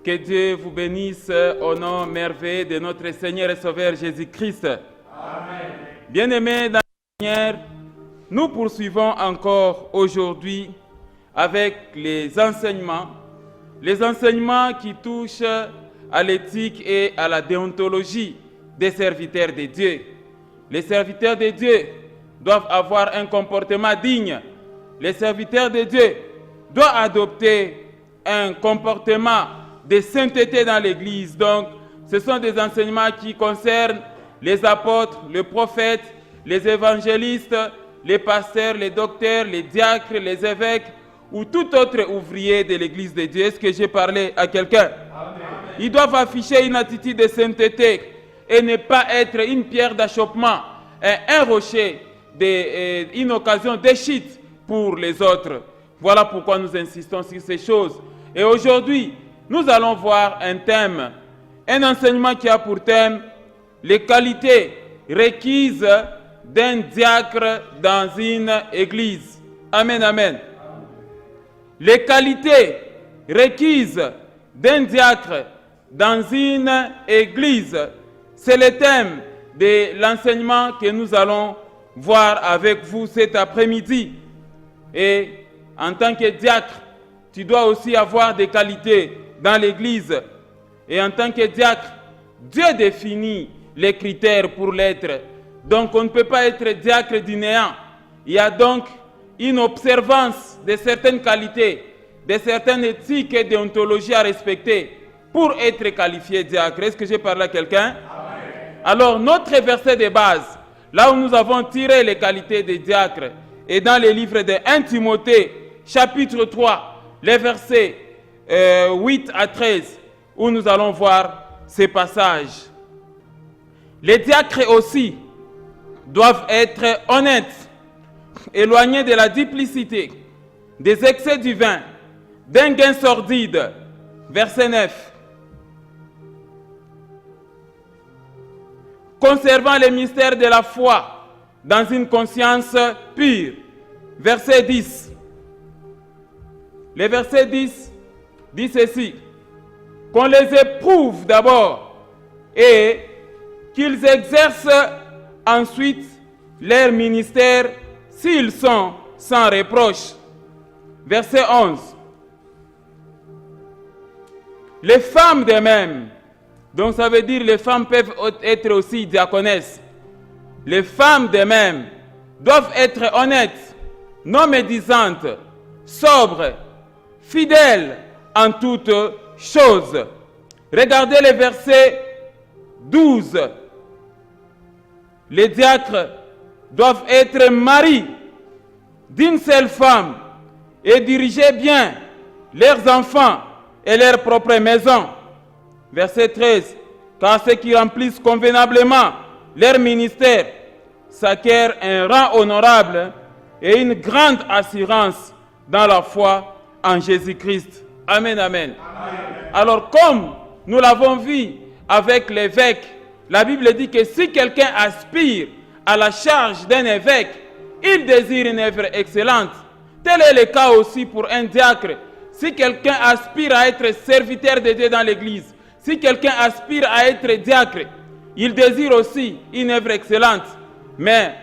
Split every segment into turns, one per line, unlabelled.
Que Dieu vous bénisse au nom merveilleux de notre Seigneur et Sauveur Jésus-Christ. Amen. Bien-aimés dans le Seigneur, nous poursuivons encore aujourd'hui avec les enseignements qui touchent à l'éthique et à la déontologie des serviteurs de Dieu. Les serviteurs de Dieu doivent avoir un comportement digne. Les serviteurs de Dieu doivent adopter un comportement de sainteté dans l'Église. Donc, ce sont des enseignements qui concernent les apôtres, les prophètes, les évangélistes, les pasteurs, les docteurs, les diacres, les évêques ou tout autre ouvrier de l'Église de Dieu. Est-ce que j'ai parlé à quelqu'un? Ils doivent afficher une attitude de sainteté et ne pas être une pierre d'achoppement, un rocher, une occasion de chute pour les autres. Voilà pourquoi nous insistons sur ces choses. Et aujourd'hui, nous allons voir un thème, un enseignement qui a pour thème les qualités requises d'un diacre dans une église. Amen, amen. Les qualités requises d'un diacre dans une église, c'est le thème de l'enseignement que nous allons voir avec vous cet après-midi. Et en tant que diacre, tu dois aussi avoir des qualités dans l'église. Et en tant que diacre, Dieu définit les critères pour l'être. Donc on ne peut pas être diacre du néant. Il y a donc une observance de certaines qualités, de certaines éthiques et déontologies à respecter pour être qualifié diacre. Est-ce que j'ai parlé à quelqu'un? Alors notre verset de base, là où nous avons tiré les qualités des diacres, est dans le livre de 1 Timothée, chapitre 3, les versets 8 à 13, où nous allons voir ces passages. Les diacres aussi doivent être honnêtes, éloignés de la duplicité, des excès du vin, d'un gain sordide. Verset 9. Conservant les mystères de la foi dans une conscience pure. Verset 10. Le verset 10 dit ceci: qu'on les éprouve d'abord et qu'ils exercent ensuite leur ministère s'ils sont sans reproche. Verset 11. Les femmes de même, donc ça veut dire les femmes peuvent être aussi diaconesses. Les femmes de même doivent être honnêtes, non médisantes, sobres, fidèles en toutes choses. Regardez le verset 12. Les diacres doivent être maris d'une seule femme et diriger bien leurs enfants et leur propre maison. Verset 13. Car ceux qui remplissent convenablement leur ministère s'acquièrent un rang honorable et une grande assurance dans la foi en Jésus-Christ. Amen, amen. Alors, comme nous l'avons vu avec l'évêque, la Bible dit que si quelqu'un aspire à la charge d'un évêque, il désire une œuvre excellente. Tel est le cas aussi pour un diacre. Si quelqu'un aspire à être serviteur de Dieu dans l'église, si quelqu'un aspire à être diacre, il désire aussi une œuvre excellente. Mais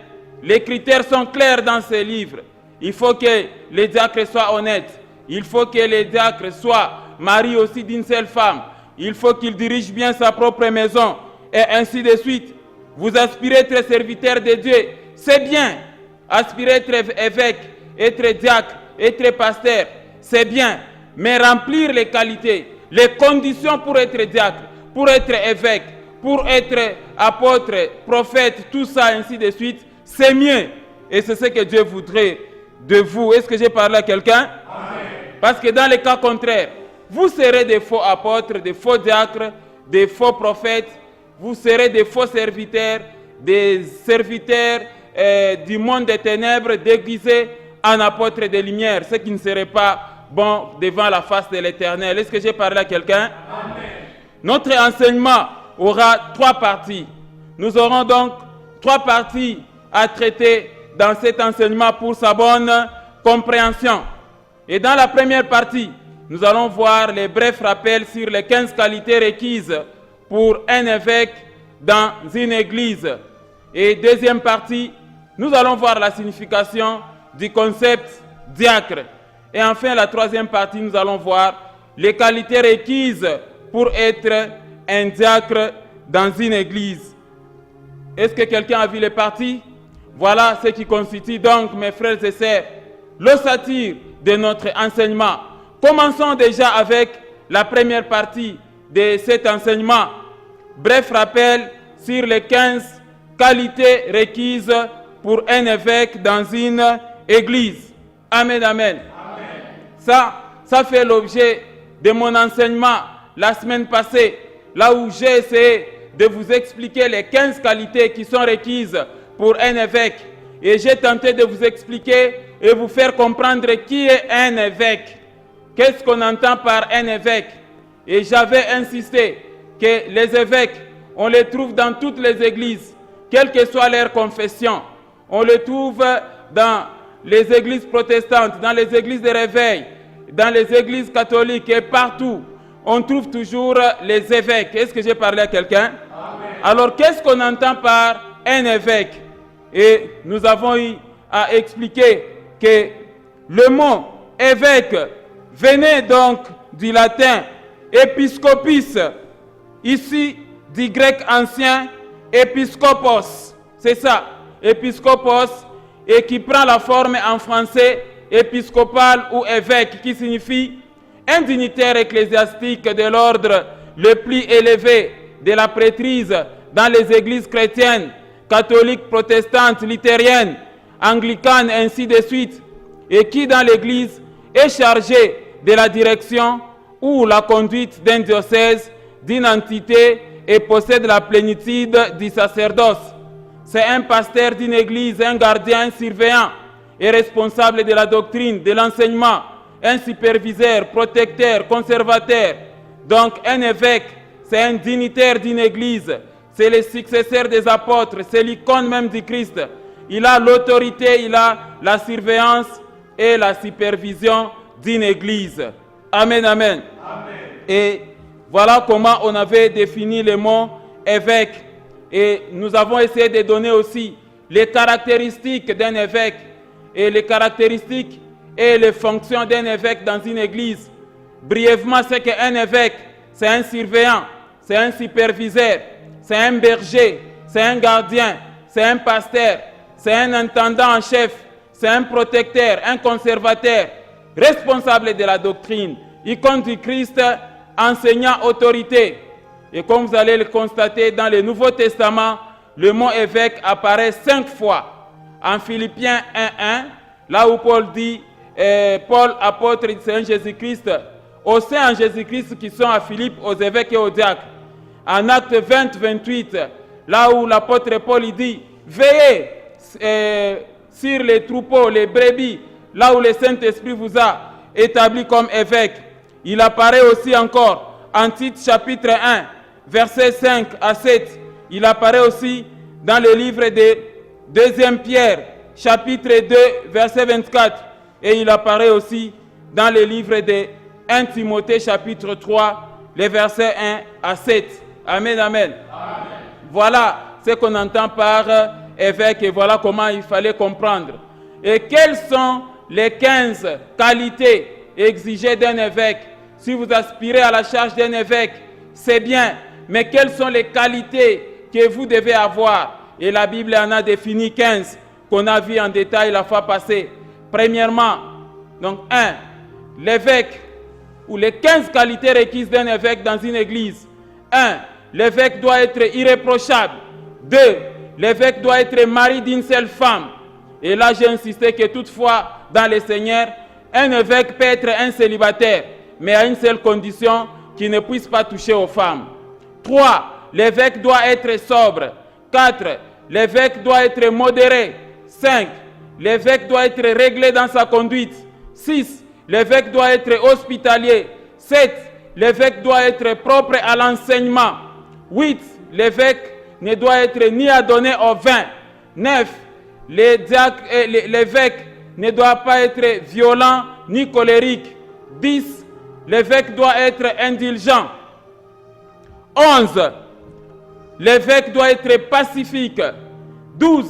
les critères sont clairs dans ce livre. Il faut que les diacres soient honnêtes. Il faut que les diacres soient mariés aussi d'une seule femme. Il faut qu'il dirige bien sa propre maison. Et ainsi de suite. Vous aspirez être serviteur de Dieu. C'est bien. Aspirer être évêque, être diacre, être pasteur. C'est bien. Mais remplir les qualités, les conditions pour être diacre, pour être évêque, pour être apôtre, prophète, tout ça, ainsi de suite, c'est mieux. Et c'est ce que Dieu voudrait de vous. Est-ce que j'ai parlé à quelqu'un? Parce que dans les cas contraires, vous serez des faux apôtres, des faux diacres, des faux prophètes, vous serez des faux serviteurs, des serviteurs du monde des ténèbres déguisés en apôtres de lumière, ce qui ne serait pas bon devant la face de l'Éternel. Est-ce que j'ai parlé à quelqu'un? Notre enseignement aura 3 parties. Nous aurons donc 3 parties à traiter dans cet enseignement pour sa bonne compréhension. Et dans la première partie, nous allons voir les brefs rappels sur les 15 qualités requises pour un évêque dans une église. Et deuxième partie, nous allons voir la signification du concept diacre. Et enfin, la troisième partie, nous allons voir les qualités requises pour être un diacre dans une église. Est-ce que quelqu'un a vu les parties? Voilà ce qui constitue donc, mes frères et sœurs, l'ossature de notre enseignement. Commençons déjà avec la première partie de cet enseignement. Bref rappel sur les 15 qualités requises pour un évêque dans une église. Amen, amen. Ça fait l'objet de mon enseignement la semaine passée, là où j'ai essayé de vous expliquer les 15 qualités qui sont requises pour un évêque. Et j'ai tenté de vous expliquer et vous faire comprendre qui est un évêque. Qu'est-ce qu'on entend par un évêque? Et j'avais insisté que les évêques, on les trouve dans toutes les églises, quelle que soit leur confession. On les trouve dans les églises protestantes, dans les églises de réveil, dans les églises catholiques et partout. On trouve toujours les évêques. Est-ce que j'ai parlé à quelqu'un? Alors, qu'est-ce qu'on entend par un évêque? Et nous avons eu à expliquer que le mot évêque venait donc du latin episcopis, ici du grec ancien episkopos. C'est ça, episkopos, et qui prend la forme en français épiscopal ou évêque, qui signifie un dignitaire ecclésiastique de l'ordre le plus élevé de la prêtrise dans les églises chrétiennes, catholiques, protestantes, luthériennes, anglicanes, ainsi de suite, et qui dans l'église est chargé de la direction ou la conduite d'un diocèse, d'une entité et possède la plénitude du sacerdoce. C'est un pasteur d'une église, un gardien, un surveillant et responsable de la doctrine, de l'enseignement, un superviseur, protecteur, conservateur. Donc un évêque, c'est un dignitaire d'une église, c'est le successeur des apôtres, c'est l'icône même du Christ. Il a l'autorité, il a la surveillance et la supervision d'une église. Amen, amen. Et voilà comment on avait défini le mot évêque. Et nous avons essayé de donner aussi les caractéristiques d'un évêque et les caractéristiques et les fonctions d'un évêque dans une église. Brièvement, c'est qu'un évêque, c'est un surveillant, c'est un superviseur, c'est un berger, c'est un gardien, c'est un pasteur, c'est un intendant en chef, c'est un protecteur, un conservateur, responsable de la doctrine, icône du Christ, enseignant autorité. Et comme vous allez le constater dans le Nouveau Testament, le mot évêque apparaît 5 fois. En Philippiens 1:1, là où Paul dit, Paul, apôtre du Seigneur Jésus-Christ, aux saints en Jésus-Christ qui sont à Philippe, aux évêques et aux diacres. En Acte 20-28, là où l'apôtre Paul dit, veillez sur les troupeaux, les brebis, là où le Saint-Esprit vous a établi comme évêque. Il apparaît aussi encore en Tite chapitre 1, versets 5 à 7. Il apparaît aussi dans le livre de 2 Pierre, chapitre 2, verset 24. Et il apparaît aussi dans le livre de 1 Timothée, chapitre 3, les versets 1 à 7. Amen, amen. Amen. Voilà ce qu'on entend par évêque et voilà comment il fallait comprendre. Et quelles sont les 15 qualités exigées d'un évêque? Si vous aspirez à la charge d'un évêque, c'est bien. Mais quelles sont les qualités que vous devez avoir? Et la Bible en a défini 15 qu'on a vu en détail la fois passée. Premièrement, donc 1, l'évêque, ou les 15 qualités requises d'un évêque dans une église. 1, l'évêque doit être irréprochable. 2, l'évêque doit être mari d'une seule femme. Et là, j'ai insisté que toutefois, dans le Seigneur, un évêque peut être un célibataire, mais à une seule condition, qu'il ne puisse pas toucher aux femmes. 3, l'évêque doit être sobre. 4, l'évêque doit être modéré. 5, l'évêque doit être réglé dans sa conduite. 6, l'évêque doit être hospitalier. 7, l'évêque doit être propre à l'enseignement. 8, l'évêque ne doit être ni adonné au vin. 9, l'évêque ne doit pas être violent ni colérique. 10, l'évêque doit être indulgent. 11, l'évêque doit être pacifique. 12,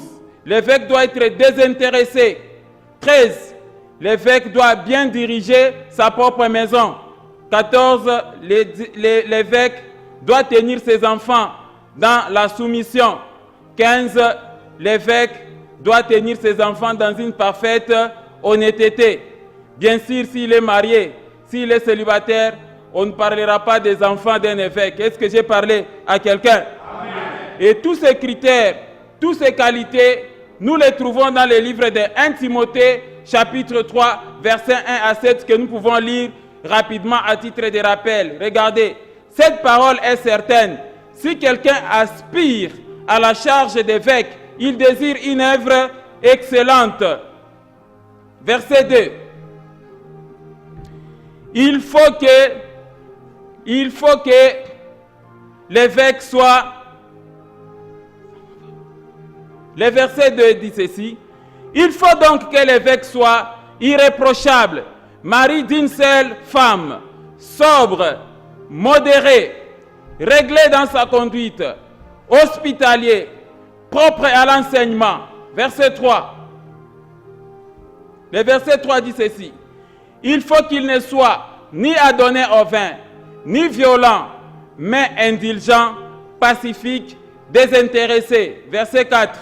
l'évêque doit être désintéressé. 13, l'évêque doit bien diriger sa propre maison. 14, l'évêque doit tenir ses enfants dans la soumission. 15, l'évêque doit tenir ses enfants dans une parfaite honnêteté. Bien sûr, s'il est marié, s'il est célibataire, on ne parlera pas des enfants d'un évêque. Est-ce que j'ai parlé à quelqu'un? Et tous ces critères, toutes ces qualités, nous les trouvons dans le livre de 1 Timothée, chapitre 3, versets 1 à 7, que nous pouvons lire rapidement à titre de rappel. Regardez, cette parole est certaine. Si quelqu'un aspire à la charge d'évêque, il désire une œuvre excellente. Verset 2. Il faut que l'évêque soit... Le verset 2 dit ceci. Il faut donc que l'évêque soit irréprochable, mari d'une seule femme, sobre, modéré, réglé dans sa conduite, hospitalier, propre à l'enseignement. Verset 3. Le verset 3 dit ceci. Il faut qu'il ne soit ni adonné au vin, ni violent, mais indulgent, pacifique, désintéressé. Verset 4.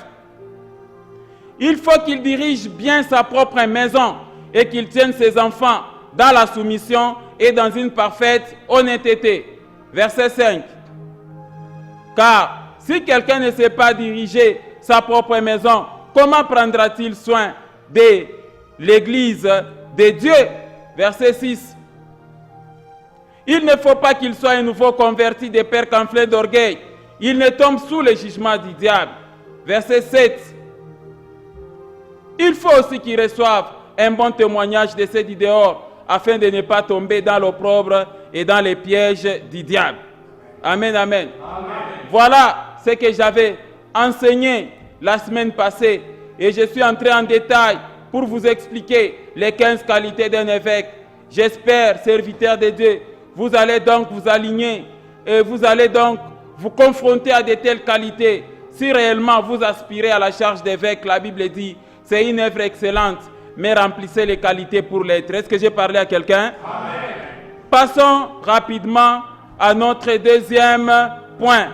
Il faut qu'il dirige bien sa propre maison et qu'il tienne ses enfants dans la soumission et dans une parfaite honnêteté. Verset 5. Car si quelqu'un ne sait pas diriger sa propre maison, comment prendra-t-il soin de l'Église de Dieu? Verset 6. Il ne faut pas qu'il soit un nouveau converti des pères enflés d'orgueil. Il ne tombe sous le jugement du diable. Verset 7. Il faut aussi qu'il reçoive un bon témoignage de ceux du dehors, afin de ne pas tomber dans l'opprobre et dans les pièges du diable. Amen, amen. Amen. Voilà ce que j'avais enseigné la semaine passée. Et je suis entré en détail pour vous expliquer les 15 qualités d'un évêque. J'espère, serviteurs de Dieu, vous allez donc vous aligner et vous allez donc vous confronter à de telles qualités. Si réellement vous aspirez à la charge d'évêque, la Bible dit, c'est une œuvre excellente, mais remplissez les qualités pour l'être. Est-ce que j'ai parlé à quelqu'un? Passons rapidement à notre deuxième point.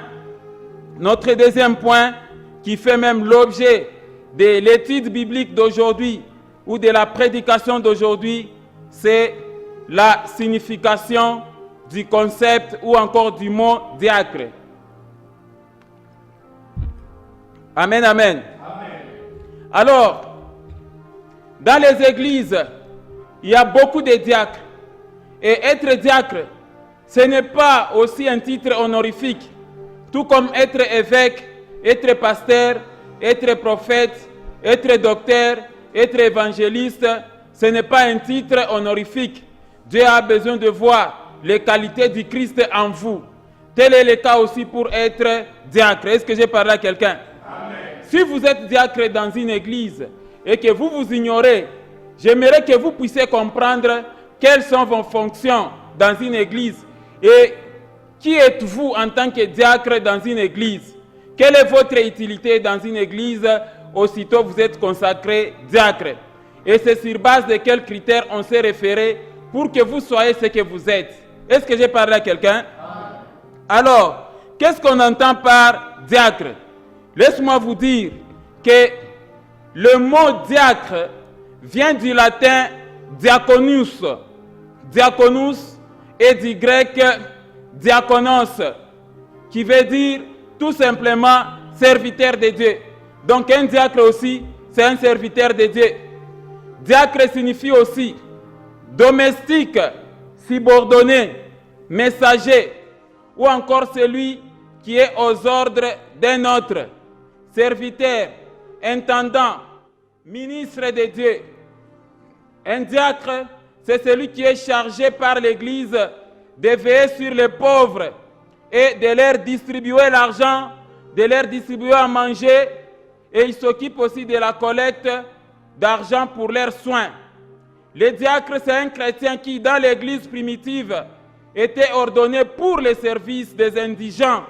Notre deuxième point qui fait même l'objet de l'étude biblique d'aujourd'hui ou de la prédication d'aujourd'hui, c'est la signification du concept ou encore du mot diacre. Amen, amen. Alors, dans les églises, il y a beaucoup de diacres. Et être diacre, ce n'est pas aussi un titre honorifique. Tout comme être évêque, être pasteur, être prophète, être docteur, être évangéliste, ce n'est pas un titre honorifique. Dieu a besoin de voir les qualités du Christ en vous. Tel est le cas aussi pour être diacre. Est-ce que j'ai parlé à quelqu'un? Si vous êtes diacre dans une église et que vous vous ignorez, j'aimerais que vous puissiez comprendre quelles sont vos fonctions dans une église et qui êtes-vous en tant que diacre dans une église. Quelle est votre utilité dans une église aussitôt vous êtes consacré diacre? Et c'est sur base de quels critères on s'est référé pour que vous soyez ce que vous êtes. Est-ce que j'ai parlé à quelqu'un? Alors, qu'est-ce qu'on entend par diacre? Laisse-moi vous dire que le mot diacre vient du latin diaconus. Diaconus et du grec diakonos, qui veut dire tout simplement serviteur de Dieu. Donc un diacre aussi, c'est un serviteur de Dieu. Diacre signifie aussi domestique, subordonné, messager, ou encore celui qui est aux ordres d'un autre, serviteur, intendant, ministre de Dieu. Un diacre, c'est celui qui est chargé par l'Église de veiller sur les pauvres et de leur distribuer l'argent, de leur distribuer à manger, et il s'occupe aussi de la collecte d'argent pour leurs soins. Le diacre, c'est un chrétien qui, dans l'Église primitive, était ordonné pour le service des indigents,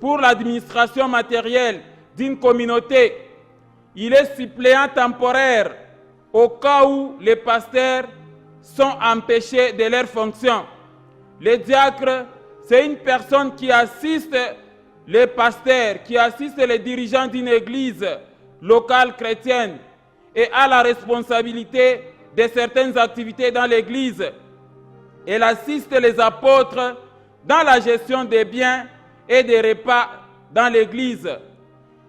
pour l'administration matérielle d'une communauté. Il est suppléant temporaire au cas où les pasteurs sont empêchés de leurs fonctions. Le diacre, c'est une personne qui assiste les pasteurs, qui assiste les dirigeants d'une église locale chrétienne et a la responsabilité de certaines activités dans l'église. Elle assiste les apôtres dans la gestion des biens et des repas dans l'église.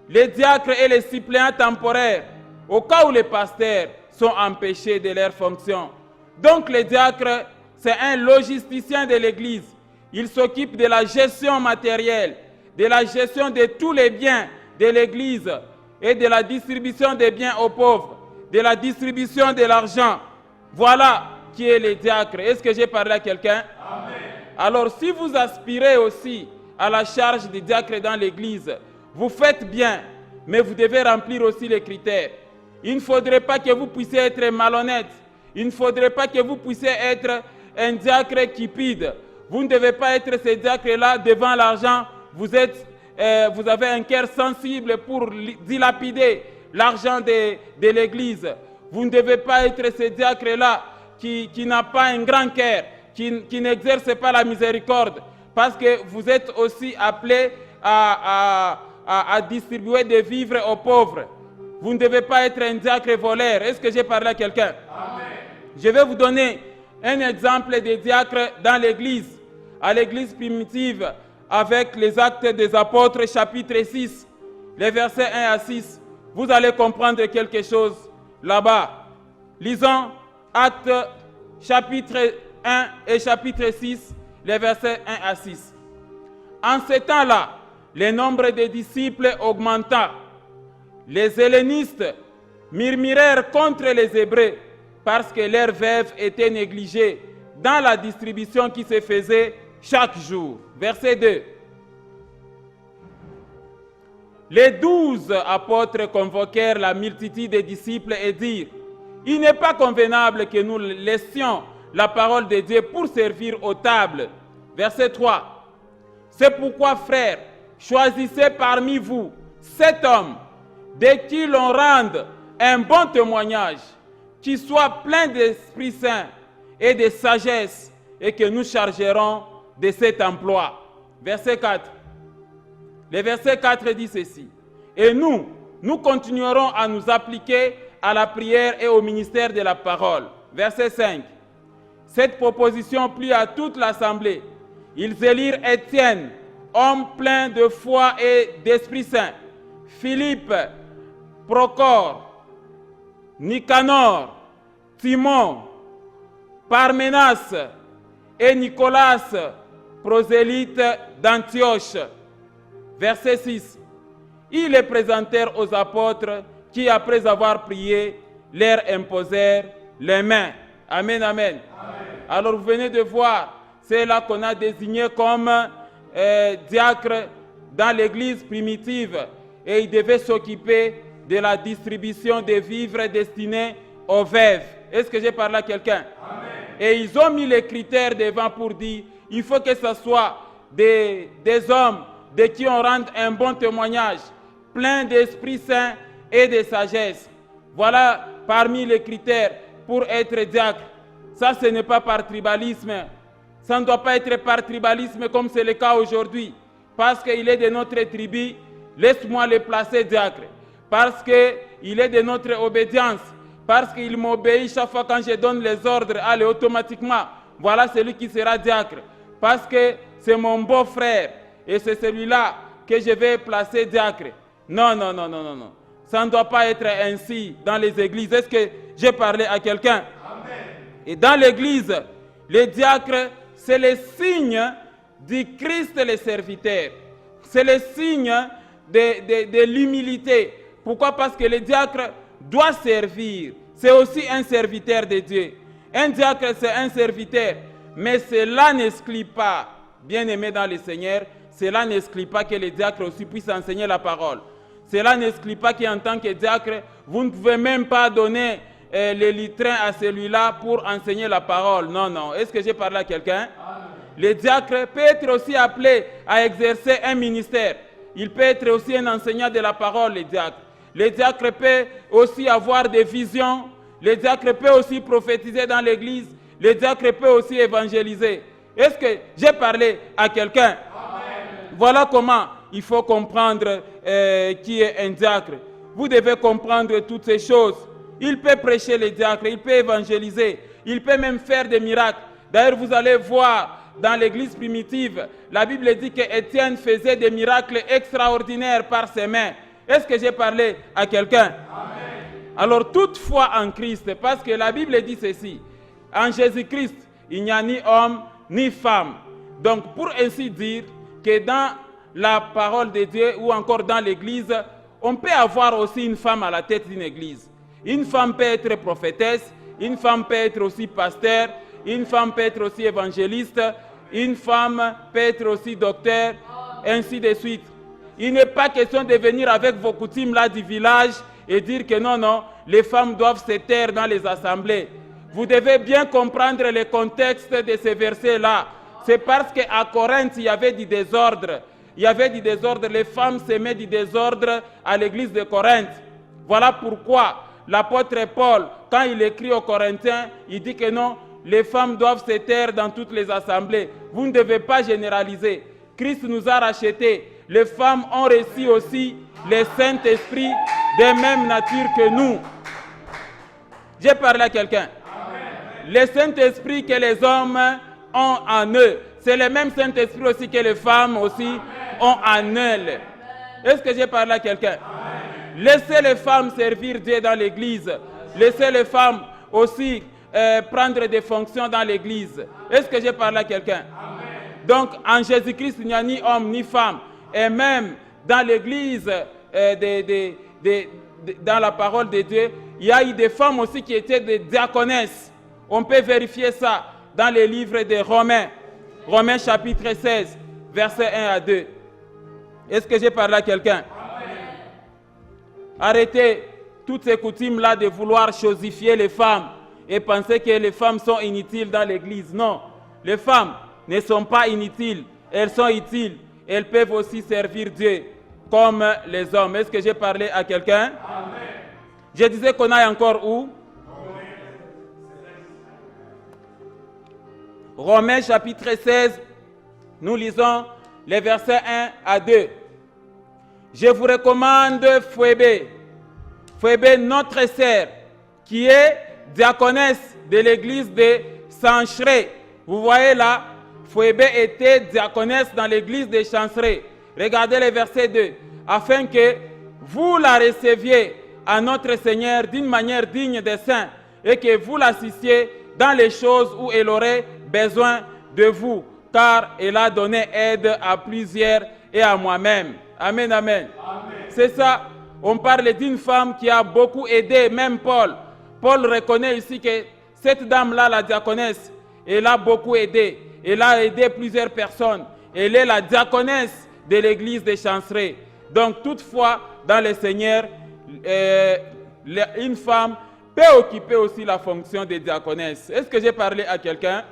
Les diacres et les suppléants temporaires, au cas où les pasteurs sont empêchés de leurs fonctions. Donc le diacre, c'est un logisticien de l'église. Il s'occupe de la gestion matérielle, de la gestion de tous les biens de l'église et de la distribution des biens aux pauvres, de la distribution de l'argent. Voilà qui est le diacre. Est-ce que j'ai parlé à quelqu'un? Amen. Alors si vous aspirez aussi à la charge de diacre dans l'église, vous faites bien, mais vous devez remplir aussi les critères. Il ne faudrait pas que vous puissiez être malhonnête. Il ne faudrait pas que vous puissiez être un diacre cupide. Vous ne devez pas être ce diacre-là devant l'argent. Vous avez un cœur sensible pour dilapider l'argent de l'église. Vous ne devez pas être ce diacre-là qui n'a pas un grand cœur, qui n'exerce pas la miséricorde, parce que vous êtes aussi appelé à distribuer des vivres aux pauvres. Vous ne devez pas être un diacre voleur. Est-ce que j'ai parlé à quelqu'un? Amen. Je vais vous donner un exemple de diacre dans l'église, à l'église primitive, avec les Actes des Apôtres, chapitre 6, les versets 1 à 6. Vous allez comprendre quelque chose là-bas. Lisons Actes chapitre 1 et chapitre 6, les versets 1 à 6. En ce temps-là, le nombre des disciples augmenta. Les hellénistes murmurèrent contre les Hébreux parce que leurs veuves étaient négligées dans la distribution qui se faisait chaque jour. Verset 2. Les 12 apôtres convoquèrent la multitude des disciples et dirent: il n'est pas convenable que nous laissions la parole de Dieu pour servir aux tables. Verset 3. C'est pourquoi, frères, choisissez parmi vous cet homme, de qui l'on rende un bon témoignage, qui soit plein d'Esprit Saint et de sagesse, et que nous chargerons de cet emploi. Verset 4. Le verset 4 dit ceci. Et nous continuerons à nous appliquer à la prière et au ministère de la parole. Verset 5. Cette proposition plut à toute l'assemblée. Ils élirent Étienne, homme plein de foi et d'Esprit Saint, Philippe, Procor, Nicanor, Timon, Parménas et Nicolas, prosélyte d'Antioche. Verset 6. Ils les présentèrent aux apôtres qui, après avoir prié, leur imposèrent les mains. Amen, amen. Alors vous venez de voir, c'est là qu'on a désigné comme diacre dans l'église primitive. Et il devait s'occuper de la distribution des vivres destinés aux veuves. Est-ce que j'ai parlé à quelqu'un? Et ils ont mis les critères devant pour dire, il faut que ce soit des hommes de qui on rende un bon témoignage, plein d'Esprit Saint et de sagesse. Voilà parmi les critères pour être diacre. Ça, ce n'est pas par tribalisme. Ça ne doit pas être par tribalisme comme c'est le cas aujourd'hui. Parce qu'il est de notre tribu, laisse-moi le placer diacre. Parce qu'il est de notre obédience. Parce qu'il m'obéit chaque fois quand je donne les ordres, allez, automatiquement. Voilà celui qui sera diacre. Parce que c'est mon beau-frère. Et c'est celui-là que je vais placer diacre. Non, non, non, non, non, non. Ça ne doit pas être ainsi dans les églises. Est-ce que j'ai parlé à quelqu'un? Et dans l'église, les diacres, c'est le signe du Christ le serviteur. C'est le signe de l'humilité. Pourquoi? Parce que le diacre doit servir. C'est aussi un serviteur de Dieu. Un diacre, c'est un serviteur. Mais cela n'exclut pas, bien aimé dans le Seigneur, cela n'exclut pas que les diacres aussi puissent enseigner la parole. Cela n'exclut pas qu'en tant que diacre, vous ne pouvez même pas donner le litrin à celui-là pour enseigner la parole. Non, non. Est-ce que j'ai parlé à quelqu'un? Le diacre peut être aussi appelé à exercer un ministère. Il peut être aussi un enseignant de la parole, le diacre. Le diacre peut aussi avoir des visions. Le diacre peut aussi prophétiser dans l'église. Le diacre peut aussi évangéliser. Est-ce que j'ai parlé à quelqu'un? Voilà comment il faut comprendre qui est un diacre. Vous devez comprendre toutes ces choses. Il peut prêcher les diacres, il peut évangéliser, il peut même faire des miracles. D'ailleurs, vous allez voir dans l'église primitive, la Bible dit qu'Étienne faisait des miracles extraordinaires par ses mains. Est-ce que j'ai parlé à quelqu'un? Alors, toute foi en Christ, parce que la Bible dit ceci, en Jésus-Christ, il n'y a ni homme ni femme. Donc, pour ainsi dire que dans la parole de Dieu ou encore dans l'église, on peut avoir aussi une femme à la tête d'une église. Une femme peut être prophétesse, une femme peut être aussi pasteur, une femme peut être aussi évangéliste, une femme peut être aussi docteur, ainsi de suite. Il n'est pas question de venir avec vos coutumes là du village et dire que non, non, les femmes doivent se taire dans les assemblées. Vous devez bien comprendre le contexte de ces versets-là. C'est parce qu'à Corinthe, il y avait du désordre. Il y avait du désordre. Les femmes s'aimaient du désordre à l'église de Corinthe. Voilà pourquoi l'apôtre Paul, quand il écrit aux Corinthiens, il dit que non, les femmes doivent se taire dans toutes les assemblées. Vous ne devez pas généraliser. Christ nous a rachetés. Les femmes ont reçu aussi le Saint-Esprit de même nature que nous. J'ai parlé à quelqu'un. Le Saint-Esprit que les hommes ont en eux, c'est le même Saint-Esprit aussi que les femmes aussi ont en elles. Est-ce que j'ai parlé à quelqu'un? Laissez les femmes servir Dieu dans l'église. Laissez les femmes aussi prendre des fonctions dans l'église. Est-ce que j'ai parlé à quelqu'un? Donc, en Jésus-Christ, il n'y a ni homme ni femme. Et même dans l'église, dans la parole de Dieu, il y a eu des femmes aussi qui étaient des diaconesses. On peut vérifier ça dans les livres de Romains. Romains chapitre 16, versets 1 à 2. Est-ce que j'ai parlé à quelqu'un? Arrêtez toutes ces coutumes-là de vouloir chosifier les femmes et penser que les femmes sont inutiles dans l'église. Non, les femmes ne sont pas inutiles, elles sont utiles. Elles peuvent aussi servir Dieu. comme les hommes. Est-ce que j'ai parlé à quelqu'un? Je disais qu'on aille encore où? Romains chapitre 16, nous lisons les versets 1 à 2. Je vous recommande Phoebe, notre sœur, qui est diaconesse de l'église de Chanceré. Vous voyez là, Phoebe était diaconesse dans l'église de Chanceré. Regardez le verset 2. Afin que vous la receviez à notre Seigneur d'une manière digne des saints et que vous l'assistiez dans les choses où elle aurait besoin de vous, car elle a donné aide à plusieurs et à moi-même. Amen, amen. C'est ça, on parle d'une femme qui a beaucoup aidé, même Paul. Paul reconnaît ici que cette dame-là, la diaconesse, elle a beaucoup aidé. Elle a aidé plusieurs personnes. Elle est la diaconesse de l'église de Chanceré. Donc, toutefois, dans le Seigneur, une femme peut occuper aussi la fonction de diaconesse. Est-ce que j'ai parlé à quelqu'un?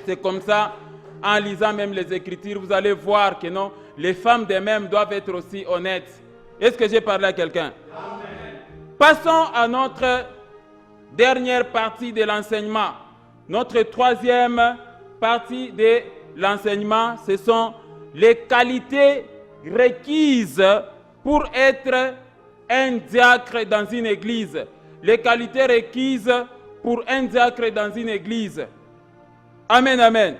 C'est comme ça, en lisant même les Écritures, vous allez voir que non, les femmes d'elles-mêmes doivent être aussi honnêtes. Est-ce que j'ai parlé à quelqu'un? Passons à notre dernière partie de l'enseignement. Notre troisième partie de l'enseignement, ce sont les qualités requises pour être un diacre dans une église. Les qualités requises pour un diacre dans une église. Amen, amen.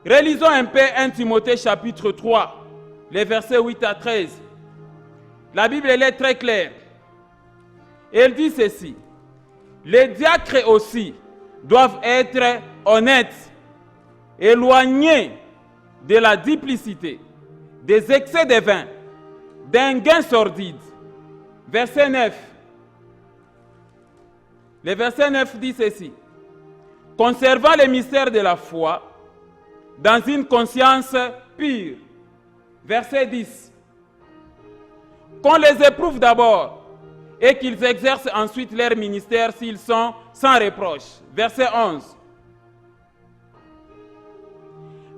Relisons un peu 1 Timothée chapitre 3, les versets 8 à 13. La Bible elle est très claire. Elle dit ceci. Les diacres aussi doivent être honnêtes, éloignés de la duplicité, des excès de vin, d'un gain sordide. Verset 9. Le verset 9 dit ceci. Conservant les mystères de la foi dans une conscience pure. Verset 10. Qu'on les éprouve d'abord et qu'ils exercent ensuite leur ministère s'ils sont sans reproche. Verset 11.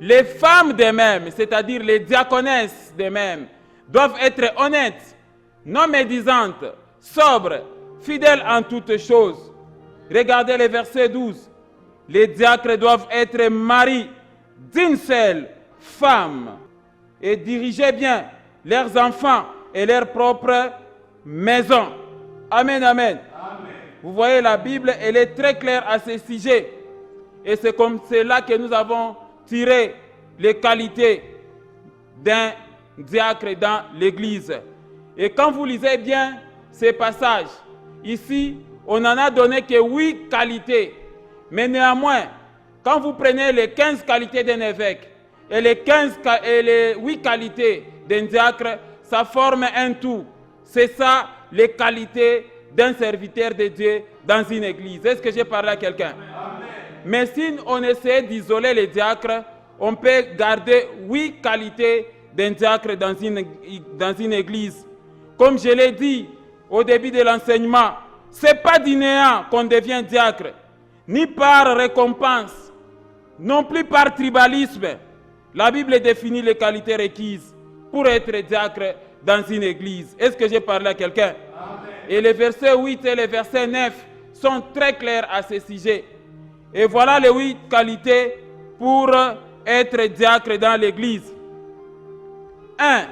Les femmes d'elles-mêmes, c'est-à-dire les diaconesses d'elles-mêmes, doivent être honnêtes, non médisantes, sobres, fidèles en toutes choses. Regardez le verset 12. Les diacres doivent être maris d'une seule femme et diriger bien leurs enfants et leur propre maison. Amen, amen. Vous voyez, la Bible, elle est très claire à ce sujet. Et c'est comme cela que nous avons tiré les qualités d'un diacre dans l'Église. Et quand vous lisez bien ces passages, ici, on n'en a donné que 8 qualités. Mais néanmoins, quand vous prenez les 15 qualités d'un évêque et les 8 qualités d'un diacre, ça forme un tout. C'est ça, les qualités d'un serviteur de Dieu dans une église. Est-ce que j'ai parlé à quelqu'un? Mais si on essaie d'isoler les diacres, on peut garder 8 qualités d'un diacre dans une église. Comme je l'ai dit au début de l'enseignement, ce n'est pas du néant qu'on devient diacre, ni par récompense, non plus par tribalisme. La Bible définit les qualités requises pour être diacre dans une église. Est-ce que j'ai parlé à quelqu'un? Et les versets 8 et les versets 9 sont très clairs à ce sujet. Et voilà les 8 qualités pour être diacre dans l'église. 1.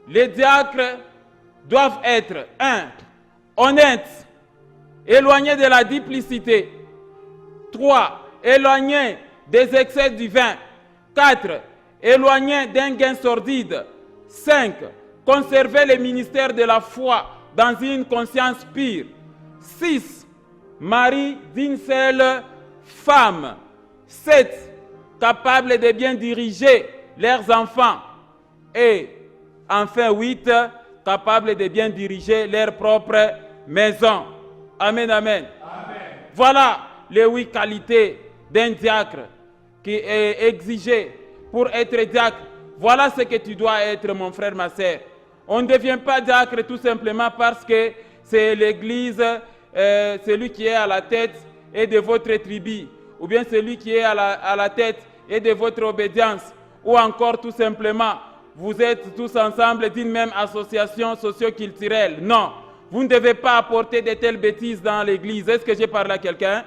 Les diacres doivent être 1. Honnêtes, éloignés de la duplicité. 3. Éloignés des excès du vin. 4. Éloignés d'un gain sordide. 5. Conserver le ministère de la foi dans une conscience pure. 6. Mari d'une seule femme. 7. Capables de bien diriger leurs enfants. Et enfin 8. Capables de bien diriger leur propre maison. Amen, amen. Voilà les 8 qualités d'un diacre qui est exigé pour être diacre. Voilà ce que tu dois être, mon frère, ma sœur. On ne devient pas diacre tout simplement parce que c'est l'église, celui qui est à la tête et de votre tribu, ou bien celui qui est à la tête et de votre obédience, ou encore tout simplement vous êtes tous ensemble d'une même association socio-culturelle. Non, vous ne devez pas apporter de telles bêtises dans l'église. Est-ce que j'ai parlé à quelqu'un?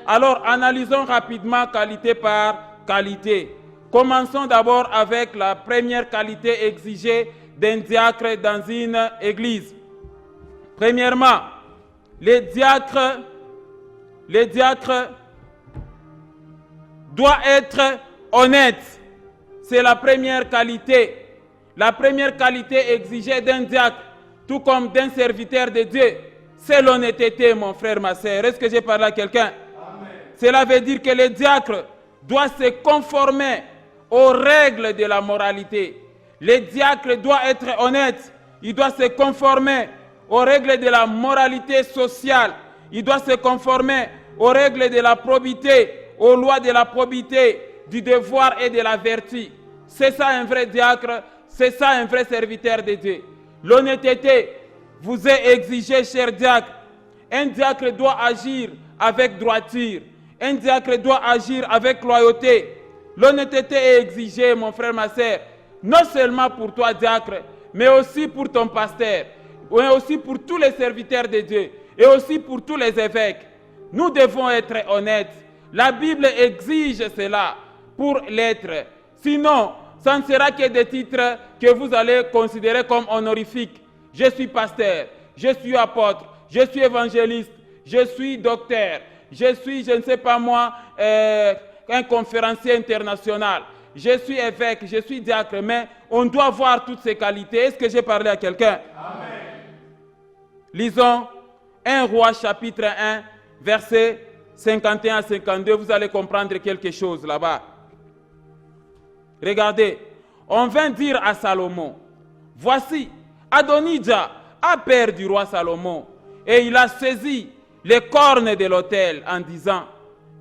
Alors, analysons rapidement qualité par qualité. Commençons d'abord avec la première qualité exigée d'un diacre dans une église. Premièrement, les diacres doivent être honnêtes. C'est la première qualité. La première qualité exigée d'un diacre, tout comme d'un serviteur de Dieu, c'est l'honnêteté, mon frère, ma sœur. Est-ce que j'ai parlé à quelqu'un? Cela veut dire que le diacre doit se conformer aux règles de la moralité. Le diacre doit être honnête. Il doit se conformer aux règles de la moralité sociale. Il doit se conformer aux règles de la probité, aux lois de la probité, du devoir et de la vertu. C'est ça un vrai diacre, c'est ça un vrai serviteur de Dieu. L'honnêteté vous est exigée, cher diacre. Un diacre doit agir avec droiture. Un diacre doit agir avec loyauté. L'honnêteté est exigée, mon frère, ma sœur, non seulement pour toi, diacre, mais aussi pour ton pasteur, mais aussi pour tous les serviteurs de Dieu, et aussi pour tous les évêques. Nous devons être honnêtes. La Bible exige cela pour l'être. Sinon, ça ne sera que des titres que vous allez considérer comme honorifiques. Je suis pasteur, je suis apôtre, je suis évangéliste, je suis docteur, je suis, je ne sais pas moi, un conférencier international, je suis évêque, je suis diacre, mais on doit voir toutes ces qualités. Est-ce que j'ai parlé à quelqu'un? Amen. Lisons 1 Roi chapitre 1, versets 51 à 52, vous allez comprendre quelque chose là-bas. Regardez, on vint dire à Salomon, voici, Adonijah a peur du roi Salomon, et il a saisi les cornes de l'autel en disant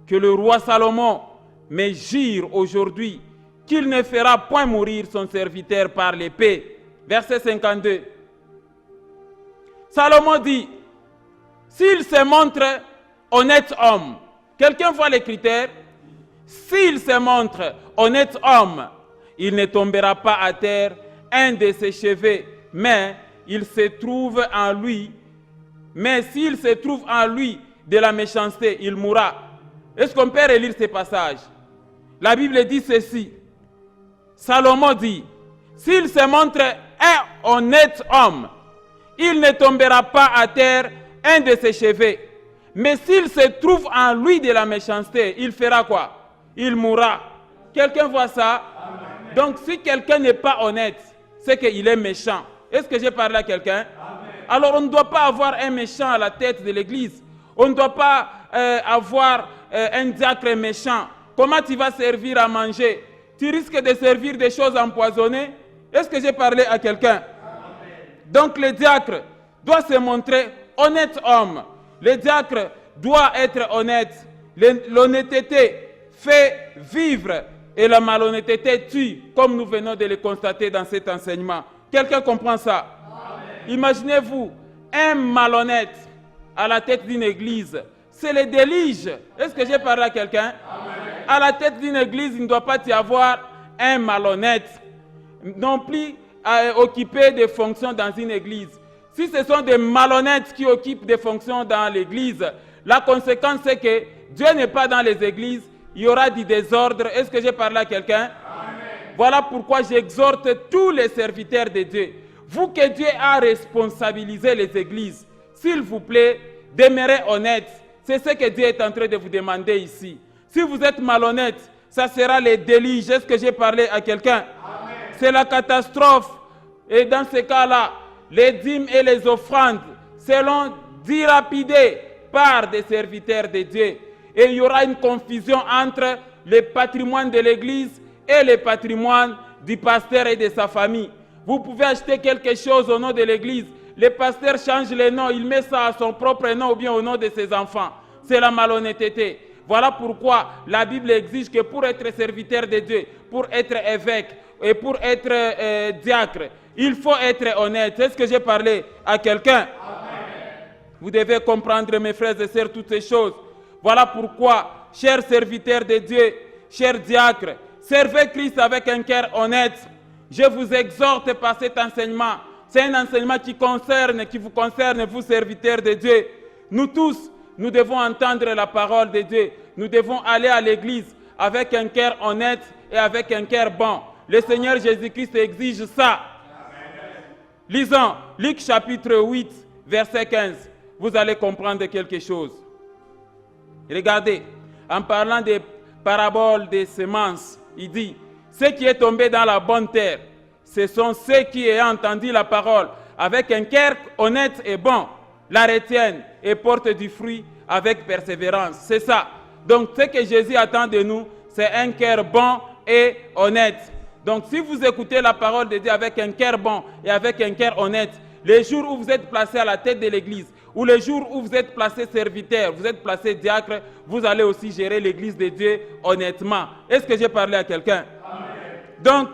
que le roi Salomon me jure aujourd'hui qu'il ne fera point mourir son serviteur par l'épée. Verset 52. Salomon dit, s'il se montre honnête homme, quelqu'un voit les critères? S'il se montre honnête homme, il ne tombera pas à terre un de ses cheveux, mais il se trouve en lui. Mais s'il se trouve en lui de la méchanceté, il mourra. Est-ce qu'on peut relire ces passages? La Bible dit ceci. Salomon dit, s'il se montre un honnête homme, il ne tombera pas à terre un de ses cheveux. Mais s'il se trouve en lui de la méchanceté, il fera quoi? Il mourra. Quelqu'un voit ça? Amen. Donc si quelqu'un n'est pas honnête, c'est qu'il est méchant. Est-ce que j'ai parlé à quelqu'un? Alors on ne doit pas avoir un méchant à la tête de l'église. On ne doit pas avoir un diacre méchant. Comment tu vas servir à manger? Tu risques de servir des choses empoisonnées. Est-ce que j'ai parlé à quelqu'un? Donc le diacre doit se montrer honnête homme. Le diacre doit être honnête. L'honnêteté fait vivre et la malhonnêteté tue, comme nous venons de le constater dans cet enseignement. Quelqu'un comprend ça? Amen. Imaginez-vous un malhonnête à la tête d'une église. C'est le déluge. Est-ce que j'ai parlé à quelqu'un? À la tête d'une église, il ne doit pas y avoir un malhonnête. Non plus à occuper des fonctions dans une église. Si ce sont des malhonnêtes qui occupent des fonctions dans l'église, la conséquence c'est que Dieu n'est pas dans les églises, il y aura du désordre. Est-ce que j'ai parlé à quelqu'un? Voilà pourquoi j'exhorte tous les serviteurs de Dieu. Vous que Dieu a responsabilisé les églises, s'il vous plaît, demeurez honnêtes. C'est ce que Dieu est en train de vous demander ici. Si vous êtes malhonnête, ça sera les déluges. Est-ce que j'ai parlé à quelqu'un? C'est la catastrophe. Et dans ce cas-là, les dîmes et les offrandes seront dilapidées par des serviteurs de Dieu. Et il y aura une confusion entre le patrimoine de l'église et le patrimoine du pasteur et de sa famille. Vous pouvez acheter quelque chose au nom de l'église. Le pasteur change le nom, il met ça à son propre nom ou bien au nom de ses enfants. C'est la malhonnêteté. Voilà pourquoi la Bible exige que pour être serviteur de Dieu, pour être évêque et pour être diacre, il faut être honnête. Est-ce que j'ai parlé à quelqu'un? Vous devez comprendre, mes frères et sœurs, toutes ces choses. Voilà pourquoi, chers serviteurs de Dieu, chers diacres, servez Christ avec un cœur honnête. Je vous exhorte par cet enseignement. C'est un enseignement qui vous concerne, vous serviteurs de Dieu. Nous tous, nous devons entendre la parole de Dieu. Nous devons aller à l'église avec un cœur honnête et avec un cœur bon. Le Seigneur Jésus-Christ exige ça. Lisons Luc chapitre 8, verset 15. Vous allez comprendre quelque chose. Regardez, en parlant des paraboles des semences, il dit, ce qui est tombé dans la bonne terre, ce sont ceux qui ont entendu la parole avec un cœur honnête et bon, la retiennent et portent du fruit avec persévérance. C'est ça. Donc ce que Jésus attend de nous, c'est un cœur bon et honnête. Donc si vous écoutez la parole de Dieu avec un cœur bon et avec un cœur honnête, les jours où vous êtes placé à la tête de l'église, ou les jours où vous êtes placé serviteur, vous êtes placé diacre, vous allez aussi gérer l'église de Dieu honnêtement. Est-ce que j'ai parlé à quelqu'un? Donc,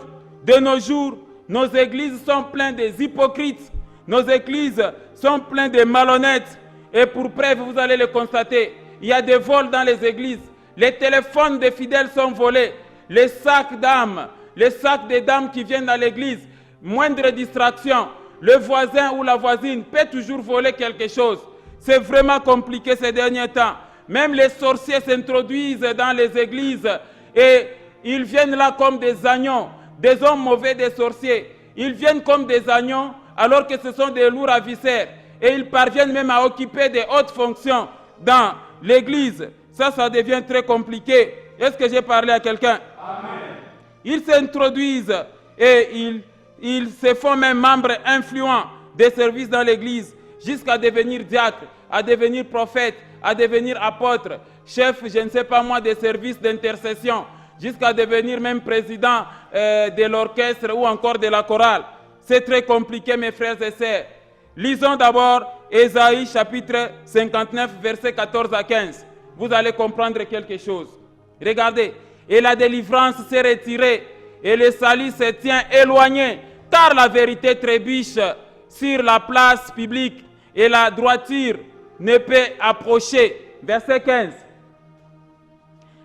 de nos jours, nos églises sont pleines des hypocrites, nos églises sont pleines de malhonnêtes, et pour preuve, vous allez le constater, il y a des vols dans les églises, les téléphones des fidèles sont volés, les sacs d'âmes, les sacs des dames qui viennent dans l'église, moindre distraction, le voisin ou la voisine peut toujours voler quelque chose. C'est vraiment compliqué ces derniers temps. Même les sorciers s'introduisent dans les églises et ils viennent là comme des agneaux, des hommes mauvais, des sorciers. Ils viennent comme des agneaux alors que ce sont des loups ravisseurs. Et ils parviennent même à occuper des hautes fonctions dans l'église. Ça devient très compliqué. Est-ce que j'ai parlé à quelqu'un? Ils s'introduisent et ils se font même membres influents des services dans l'église jusqu'à devenir diacre, à devenir prophète, à devenir apôtre, chef, je ne sais pas moi, des services d'intercession, jusqu'à devenir même président de l'orchestre ou encore de la chorale. C'est très compliqué, mes frères et sœurs. Lisons d'abord Ésaïe chapitre 59, versets 14 à 15. Vous allez comprendre quelque chose. Regardez. Et la délivrance s'est retirée, et le salut se tient éloigné, car la vérité trébuche sur la place publique, et la droiture ne peut approcher. Verset 15.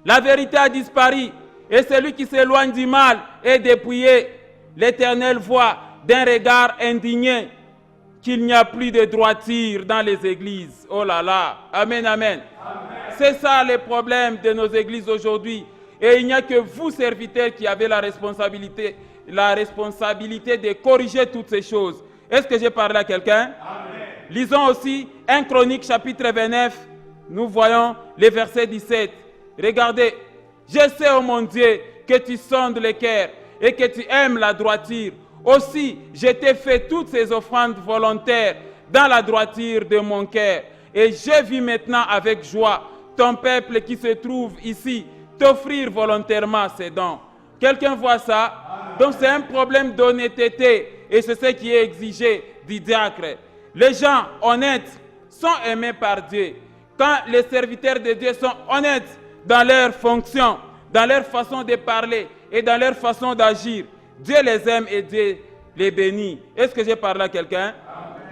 La vérité a disparu, et celui qui s'éloigne du mal est dépouillé. L'Éternel voit d'un regard indigné qu'il n'y a plus de droiture dans les églises. Oh là là, amen, amen. C'est ça le problème de nos églises aujourd'hui. Et il n'y a que vous, serviteurs, qui avez la responsabilité de corriger toutes ces choses. Est-ce que j'ai parlé à quelqu'un? Lisons aussi 1 Chronique chapitre 29. Nous voyons les versets 17. Regardez. Je sais, ô mon Dieu, que tu sondes les cœurs et que tu aimes la droiture. Aussi, je t'ai fait toutes ces offrandes volontaires dans la droiture de mon cœur. Et je vis maintenant avec joie ton peuple qui se trouve ici t'offrir volontairement ses dons. Quelqu'un voit ça? Donc c'est un problème d'honnêteté et c'est ce qui est exigé du diacre. Les gens honnêtes sont aimés par Dieu. Quand les serviteurs de Dieu sont honnêtes dans leur fonction, dans leur façon de parler et dans leur façon d'agir, Dieu les aime et Dieu les bénit. Est-ce que j'ai parlé à quelqu'un?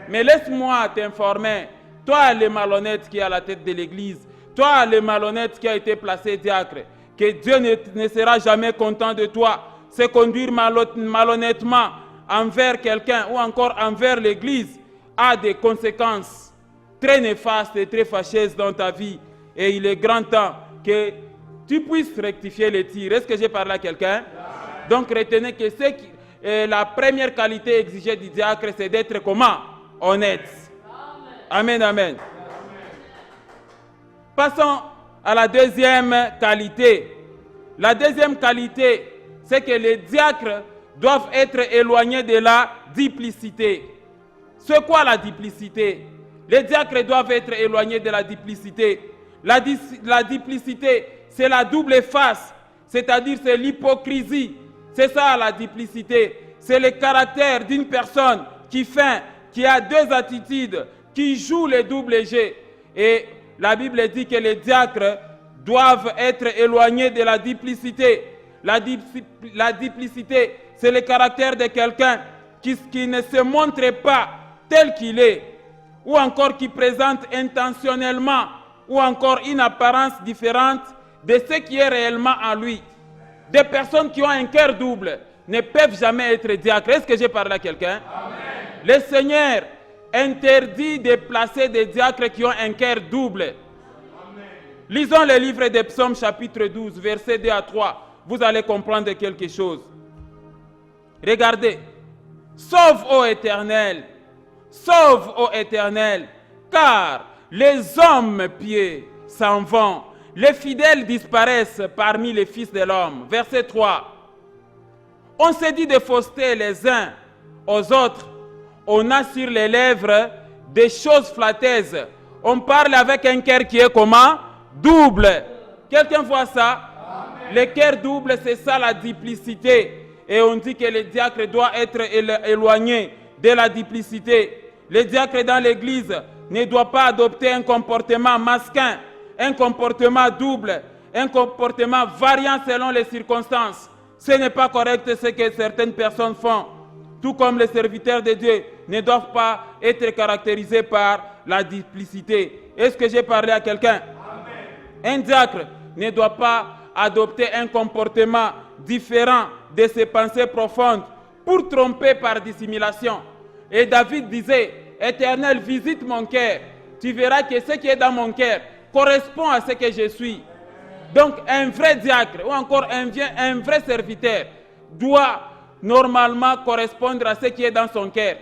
Mais laisse-moi t'informer, toi le malhonnête qui est à la tête de l'église, toi le malhonnête qui a été placé diacre, que Dieu ne sera jamais content de toi. Se conduire malhonnêtement envers quelqu'un ou encore envers l'église a des conséquences très néfastes et très fâcheuses dans ta vie. Et il est grand temps que tu puisses rectifier les tirs. Est-ce que j'ai parlé à quelqu'un? Donc retenez que la première qualité exigée du diacre, c'est d'être comment? Honnête. Amen, amen. Passons à la deuxième qualité. La deuxième qualité, c'est que les diacres doivent être éloignés de la duplicité. C'est quoi la duplicité? Les diacres doivent être éloignés de la duplicité. La duplicité, c'est la double face, c'est-à-dire c'est l'hypocrisie. C'est ça la duplicité. C'est le caractère d'une personne qui feint, qui a deux attitudes, qui joue le double jeu. Et la Bible dit que les diacres doivent être éloignés de la duplicité. La duplicité, c'est le caractère de quelqu'un qui ne se montre pas tel qu'il est, ou encore qui présente intentionnellement, ou encore une apparence différente de ce qui est réellement en lui. Des personnes qui ont un cœur double, ne peuvent jamais être diacres. Est-ce que j'ai parlé à quelqu'un? Le Seigneur interdit de placer des diacres qui ont un cœur double. Amen. Lisons le livre des Psaumes chapitre 12, versets 2 à 3. Vous allez comprendre quelque chose. Regardez. Sauve, ô Éternel, sauve, ô Éternel, car les hommes pieux s'en vont, les fidèles disparaissent parmi les fils de l'homme. Verset 3. On se dit de fausseté les uns aux autres. On a sur les lèvres des choses flatteuses. On parle avec un cœur qui est comment? Double. Quelqu'un voit ça? Amen. Le cœur double, c'est ça la duplicité. Et on dit que le diacre doit être éloigné de la duplicité. Le diacre dans l'église ne doit pas adopter un comportement masquin, un comportement double, un comportement variant selon les circonstances. Ce n'est pas correct ce que certaines personnes font. Tout comme les serviteurs de Dieu ne doivent pas être caractérisés par la duplicité. Est-ce que j'ai parlé à quelqu'un? Un diacre ne doit pas adopter un comportement différent de ses pensées profondes pour tromper par dissimulation. Et David disait, Éternel, visite mon cœur. Tu verras que ce qui est dans mon cœur correspond à ce que je suis. Donc un vrai diacre ou encore un vrai serviteur doit normalement correspondre à ce qui est dans son cœur.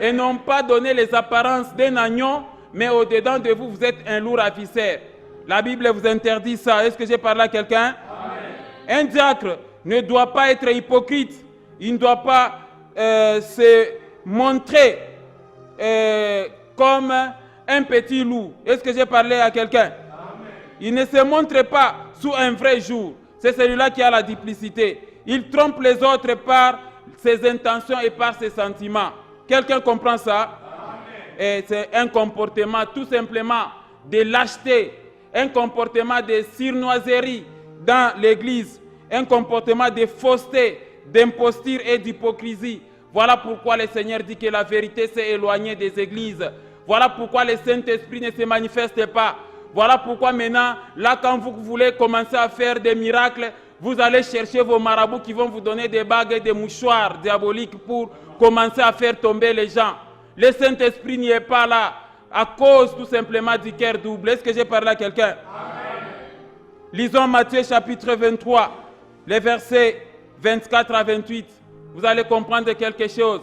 Et non pas donner les apparences d'un agneau, mais au-dedans de vous, vous êtes un lourd à viscère. La Bible vous interdit ça. Est-ce que j'ai parlé à quelqu'un? Un diacre ne doit pas être hypocrite. Il ne doit pas se montrer comme un petit loup. Est-ce que j'ai parlé à quelqu'un? Il ne se montre pas sous un vrai jour. C'est celui-là qui a la duplicité. Il trompe les autres par ses intentions et par ses sentiments. Quelqu'un comprend ça? Et c'est un comportement tout simplement de lâcheté, un comportement de sournoiserie dans l'église, un comportement de fausseté, d'imposture et d'hypocrisie. Voilà pourquoi le Seigneur dit que la vérité s'est éloignée des églises. Voilà pourquoi le Saint-Esprit ne se manifeste pas. Voilà pourquoi maintenant, là, quand vous voulez commencer à faire des miracles, vous allez chercher vos marabouts qui vont vous donner des bagues et des mouchoirs diaboliques pour commencer à faire tomber les gens. Le Saint-Esprit n'y est pas là à cause tout simplement du cœur double. Est-ce que j'ai parlé à quelqu'un? Lisons Matthieu chapitre 23, les versets 24 à 28. Vous allez comprendre quelque chose.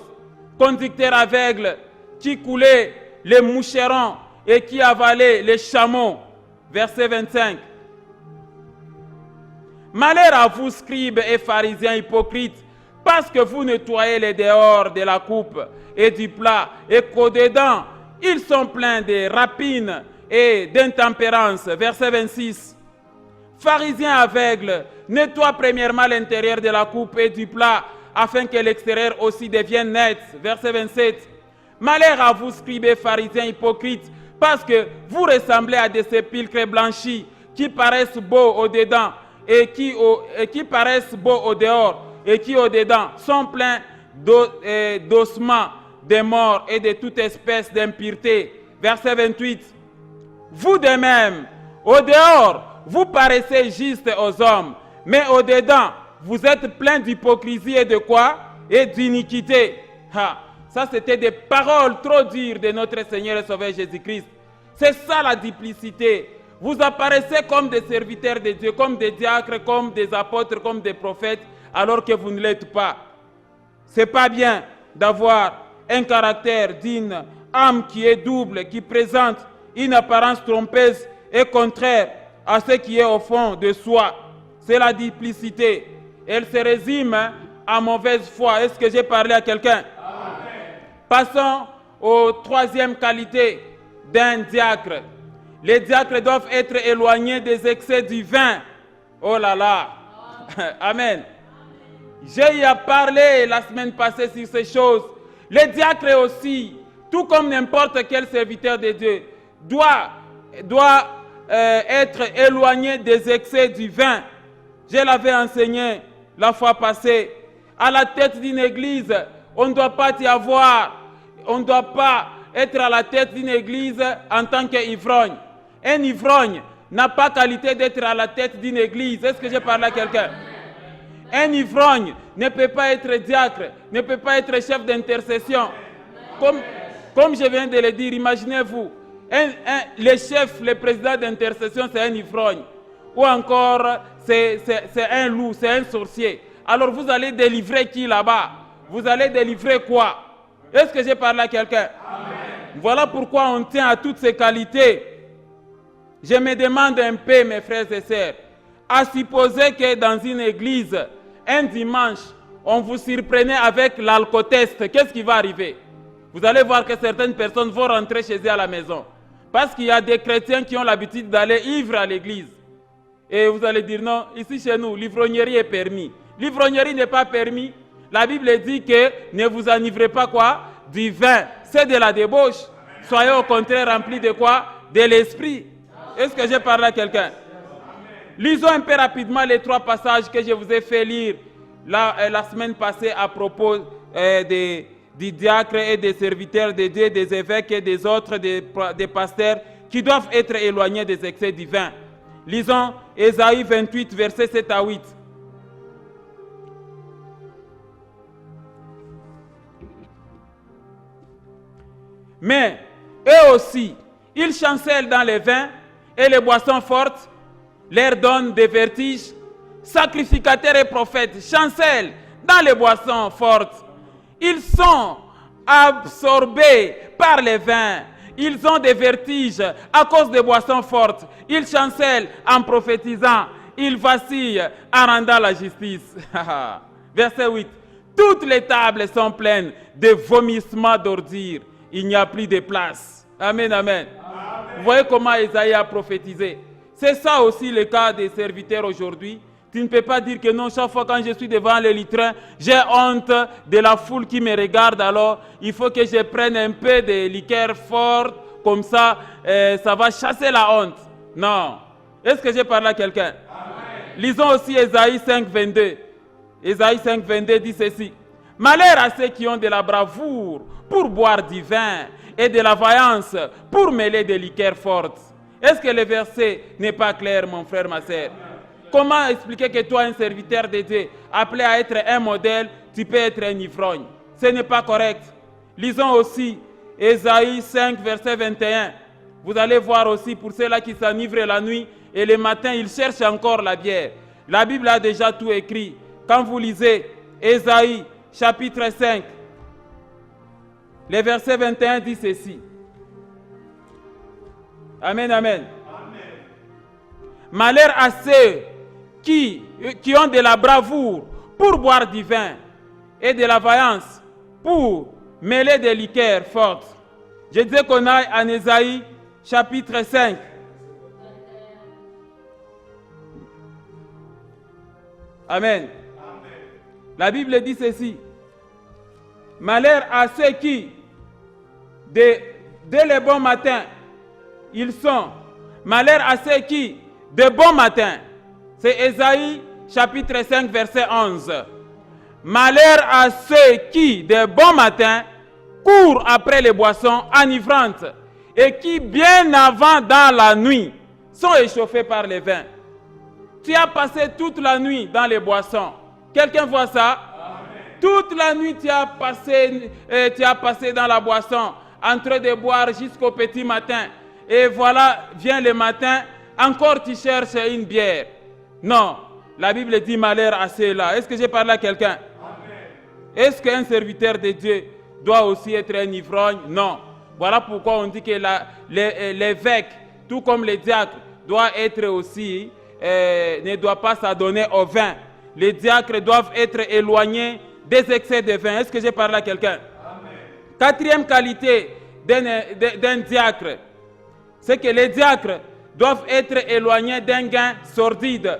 Conducteur aveugle qui coulait les moucherons et qui avalait les chameaux. Verset 25. Malheur à vous, scribes et pharisiens hypocrites, parce que vous nettoyez les dehors de la coupe et du plat, et qu'au-dedans, ils sont pleins de rapines et d'intempérance. Verset 26. Pharisiens aveugles, nettoie premièrement l'intérieur de la coupe et du plat, afin que l'extérieur aussi devienne net. Verset 27. Malheur à vous, scribes et pharisiens hypocrites, parce que vous ressemblez à des sépulcres blanchis qui paraissent beaux au-dedans et qui paraissent beaux au dehors et qui au-dedans sont pleins d'ossements, de morts et de toute espèce d'impureté. Verset 28. Vous de même, au dehors, vous paraissez juste aux hommes, mais au-dedans, vous êtes pleins d'hypocrisie et de quoi? Et d'iniquité. Ça, c'était des paroles trop dures de notre Seigneur et Sauveur Jésus-Christ. C'est ça la duplicité. Vous apparaissez comme des serviteurs de Dieu, comme des diacres, comme des apôtres, comme des prophètes, alors que vous ne l'êtes pas. Ce n'est pas bien d'avoir un caractère d'une âme qui est double, qui présente une apparence trompeuse et contraire à ce qui est au fond de soi. C'est la duplicité. Elle se résume à mauvaise foi. Est-ce que j'ai parlé à quelqu'un? Passons aux troisième qualité d'un diacre. Les diacres doivent être éloignés des excès du vin. Oh là là. Amen. J'ai parlé la semaine passée sur ces choses. Les diacres aussi, tout comme n'importe quel serviteur de Dieu, doit être éloigné des excès du vin. Je l'avais enseigné la fois passée. À la tête d'une église, on ne doit pas y avoir. On ne doit pas être à la tête d'une église en tant qu'ivrogne. Un ivrogne n'a pas qualité d'être à la tête d'une église. Est-ce que j'ai parlé à quelqu'un? Un ivrogne ne peut pas être diacre, ne peut pas être chef d'intercession. Comme je viens de le dire, imaginez-vous, le chef, le président d'intercession, c'est un ivrogne. Ou encore, c'est un loup, c'est un sorcier. Alors vous allez délivrer qui là-bas? Vous allez délivrer quoi? Est-ce que j'ai parlé à quelqu'un? Voilà pourquoi on tient à toutes ces qualités. Je me demande un peu, mes frères et sœurs, à supposer que dans une église, un dimanche, on vous surprenait avec l'alcotest, qu'est-ce qui va arriver? Vous allez voir que certaines personnes vont rentrer chez eux à la maison. Parce qu'il y a des chrétiens qui ont l'habitude d'aller ivres à l'église. Et vous allez dire non, ici chez nous, l'ivrognerie est permis. L'ivrognerie n'est pas permis. La Bible dit que ne vous enivrez pas quoi? Du vin. C'est de la débauche. Soyez au contraire remplis de quoi? De l'esprit. Est-ce que j'ai parlé à quelqu'un? Lisons un peu rapidement les 3 passages que je vous ai fait lire la semaine passée à propos du diacre et des serviteurs de Dieu, des évêques et des autres, des pasteurs qui doivent être éloignés des excès divins. Lisons Ésaïe 28, versets 7 à 8. Mais eux aussi, ils chancellent dans les vins et les boissons fortes, leur donnent des vertiges. Sacrificateurs et prophètes chancellent dans les boissons fortes. Ils sont absorbés par les vins. Ils ont des vertiges à cause des boissons fortes. Ils chancellent en prophétisant. Ils vacillent en rendant la justice. Verset 8. Toutes les tables sont pleines de vomissements d'ordures. Il n'y a plus de place. Amen, amen. Vous voyez comment Isaïe a prophétisé. C'est ça aussi le cas des serviteurs aujourd'hui. Tu ne peux pas dire que non, chaque fois quand je suis devant le litrin, j'ai honte de la foule qui me regarde, alors il faut que je prenne un peu de liqueur forte, comme ça, ça va chasser la honte. Non. Est-ce que j'ai parlé à quelqu'un? Lisons aussi Ésaïe 5, 22. Ésaïe 5, 22 dit ceci. Malheur à ceux qui ont de la bravoure pour boire du vin et de la vaillance pour mêler des liqueurs fortes. Est-ce que le verset n'est pas clair, mon frère, ma sœur? Comment expliquer que toi, un serviteur de Dieu, appelé à être un modèle, tu peux être un ivrogne? Ce n'est pas correct. Lisons aussi Ésaïe 5, verset 21. Vous allez voir aussi pour ceux-là qui s'enivrent la nuit et le matin, ils cherchent encore la bière. La Bible a déjà tout écrit. Quand vous lisez Ésaïe chapitre 5, le verset 21 dit ceci. Amen, amen. Malheur à ceux qui ont de la bravoure pour boire du vin et de la vaillance pour mêler des liqueurs fortes. Je disais qu'on aille en Ésaïe chapitre 5. Amen. La Bible dit ceci. Malheur à ceux qui, dès le bon matin, ils sont. Malheur à ceux qui, de bon matin. C'est Ésaïe chapitre 5 verset 11. Malheur à ceux qui, de bon matin, courent après les boissons enivrantes et qui, bien avant dans la nuit, sont échauffés par les vins. Tu as passé toute la nuit dans les boissons. Quelqu'un voit ça? Amen. Toute la nuit tu as passé dans la boisson, en train de boire jusqu'au petit matin. Et voilà, vient le matin, encore tu cherches une bière. Non, la Bible dit malheur à ceux-là. Est-ce que j'ai parlé à quelqu'un? Est-ce qu'un serviteur de Dieu doit aussi être un ivrogne? Non. Voilà pourquoi on dit que l'évêque, tout comme les diacres, doit être aussi, ne doit pas s'adonner au vin. Les diacres doivent être éloignés des excès de vin. Est-ce que j'ai parlé à quelqu'un? Quatrième qualité d'un diacre, c'est que les diacres doivent être éloignés d'un gain sordide.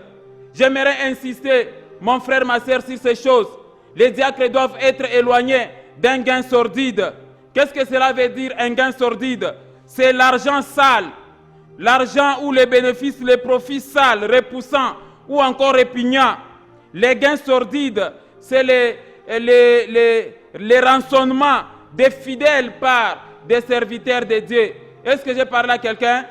J'aimerais insister, mon frère, ma soeur, sur ces choses. Les diacres doivent être éloignés d'un gain sordide. Qu'est-ce que cela veut dire, un gain sordide? C'est l'argent sale, l'argent ou les bénéfices, les profits sales, repoussants ou encore répugnants. Les gains sordides, c'est les rançonnements des fidèles par des serviteurs de Dieu. Est-ce que j'ai parlé à quelqu'un?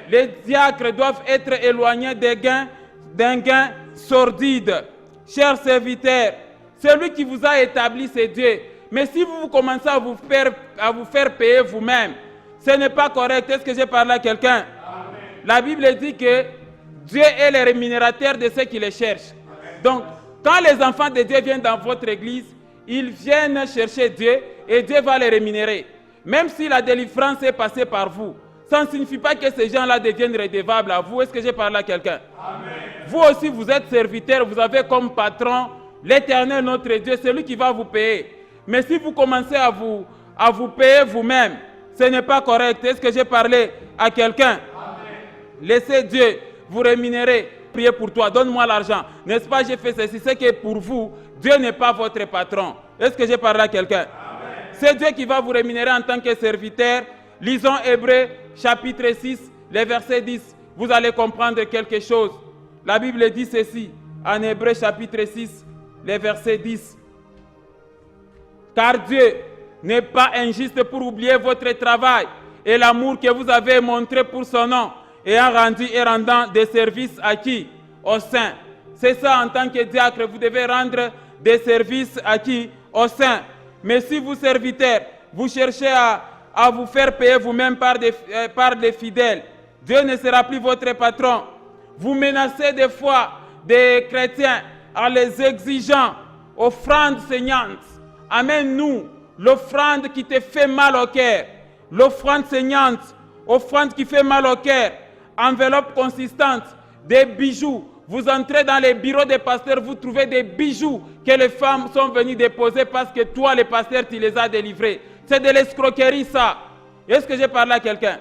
Les diacres doivent être éloignés d'un gain sordide. chers serviteurs, celui qui vous a établi, c'est Dieu. Mais si vous commencez à vous faire payer vous-même, ce n'est pas correct. Est-ce que j'ai parlé à quelqu'un? La Bible dit que Dieu est le rémunérateur de ceux qui les cherchent. Donc, quand les enfants de Dieu viennent dans votre église, ils viennent chercher Dieu et Dieu va les rémunérer. Même si la délivrance est passée par vous, ça ne signifie pas que ces gens-là deviennent redevables à vous. Est-ce que j'ai parlé à quelqu'un? Vous aussi, vous êtes serviteur, vous avez comme patron l'Éternel, notre Dieu, celui qui va vous payer. Mais si vous commencez à vous payer vous-même, ce n'est pas correct. Est-ce que j'ai parlé à quelqu'un? Laissez Dieu vous rémunérer. Priez pour toi, donne-moi l'argent. N'est-ce pas, j'ai fait ceci. C'est que pour vous, Dieu n'est pas votre patron. Est-ce que j'ai parlé à quelqu'un? C'est Dieu qui va vous rémunérer en tant que serviteur. Lisons Hébreux chapitre 6, les versets 10. Vous allez comprendre quelque chose. La Bible dit ceci, en Hébreux chapitre 6, les versets 10. Car Dieu n'est pas injuste pour oublier votre travail et l'amour que vous avez montré pour son nom, ayant rendu et rendant des services à qui? Aux saints. C'est ça, en tant que diacre, vous devez rendre des services à qui? Aux saints. Mais si vous, serviteurs, vous cherchez à vous faire payer vous-même par des fidèles, Dieu ne sera plus votre patron. Vous menacez des fois des chrétiens en les exigeant offrande saignante. Amène-nous l'offrande qui te fait mal au cœur. L'offrande saignante, offrande qui fait mal au cœur. Enveloppe consistante, des bijoux. Vous entrez dans les bureaux des pasteurs, vous trouvez des bijoux que les femmes sont venues déposer parce que toi, les pasteurs, tu les as délivrés. C'est de l'escroquerie, ça. Est-ce que j'ai parlé à quelqu'un?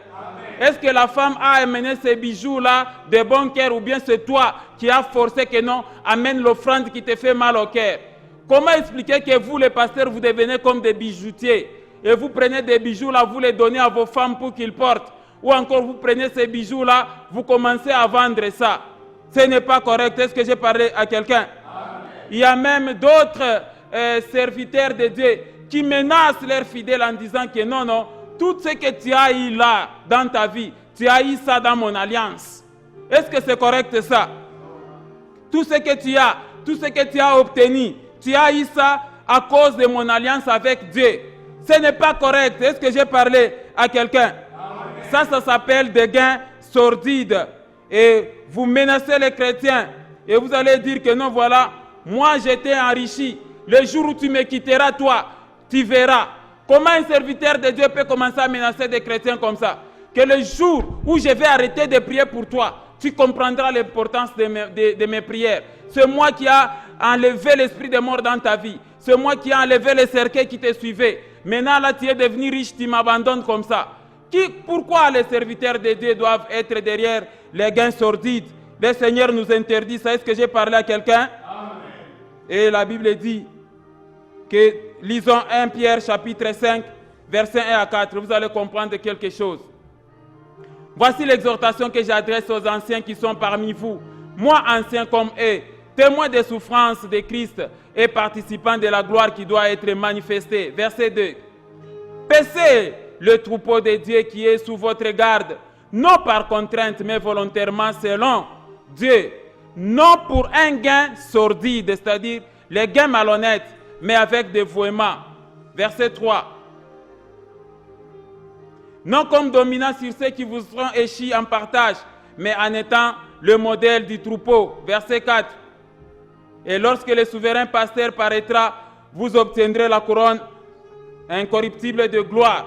Est-ce que la femme a amené ces bijoux-là de bon cœur ou bien c'est toi qui as forcé que non, amène l'offrande qui te fait mal au cœur? Comment expliquer que vous, les pasteurs, vous devenez comme des bijoutiers et vous prenez des bijoux-là, vous les donnez à vos femmes pour qu'ils portent? Ou encore vous prenez ces bijoux-là, vous commencez à vendre ça. Ce n'est pas correct. Est-ce que j'ai parlé à quelqu'un? Il y a même d'autres serviteurs de Dieu qui menacent leurs fidèles en disant que non, non, tout ce que tu as eu là dans ta vie, tu as eu ça dans mon alliance. Est-ce que c'est correct ça? Tout ce que tu as obtenu, tu as eu ça à cause de mon alliance avec Dieu. Ce n'est pas correct. Est-ce que j'ai parlé à quelqu'un? Ça s'appelle des gains sordides. Et vous menacez les chrétiens. Et vous allez dire que non, voilà, moi j'étais enrichi. Le jour où tu me quitteras, toi, tu verras. Comment un serviteur de Dieu peut commencer à menacer des chrétiens comme ça? Que le jour où je vais arrêter de prier pour toi, tu comprendras l'importance de mes prières. C'est moi qui a enlevé l'esprit de mort dans ta vie. C'est moi qui a enlevé les cercueils qui te suivaient. Maintenant, là, tu es devenu riche, tu m'abandonnes comme ça. Pourquoi les serviteurs de Dieu doivent être derrière les gains sordides? Le Seigneur nous interdit ça. Est-ce que j'ai parlé à quelqu'un? Et la Bible dit que, lisons 1 Pierre chapitre 5, versets 1 à 4, vous allez comprendre quelque chose. Voici l'exhortation que j'adresse aux anciens qui sont parmi vous. Moi, ancien comme eux, témoin des souffrances de Christ et participant de la gloire qui doit être manifestée. Verset 2. Paissez le troupeau de Dieu qui est sous votre garde, non par contrainte, mais volontairement selon Dieu, non pour un gain sordide, c'est-à-dire les gains malhonnêtes, mais avec dévouement. Verset 3. Non comme dominant sur ceux qui vous seront échis en partage, mais en étant le modèle du troupeau. Verset 4. Et lorsque le souverain pasteur paraîtra, vous obtiendrez la couronne incorruptible de gloire.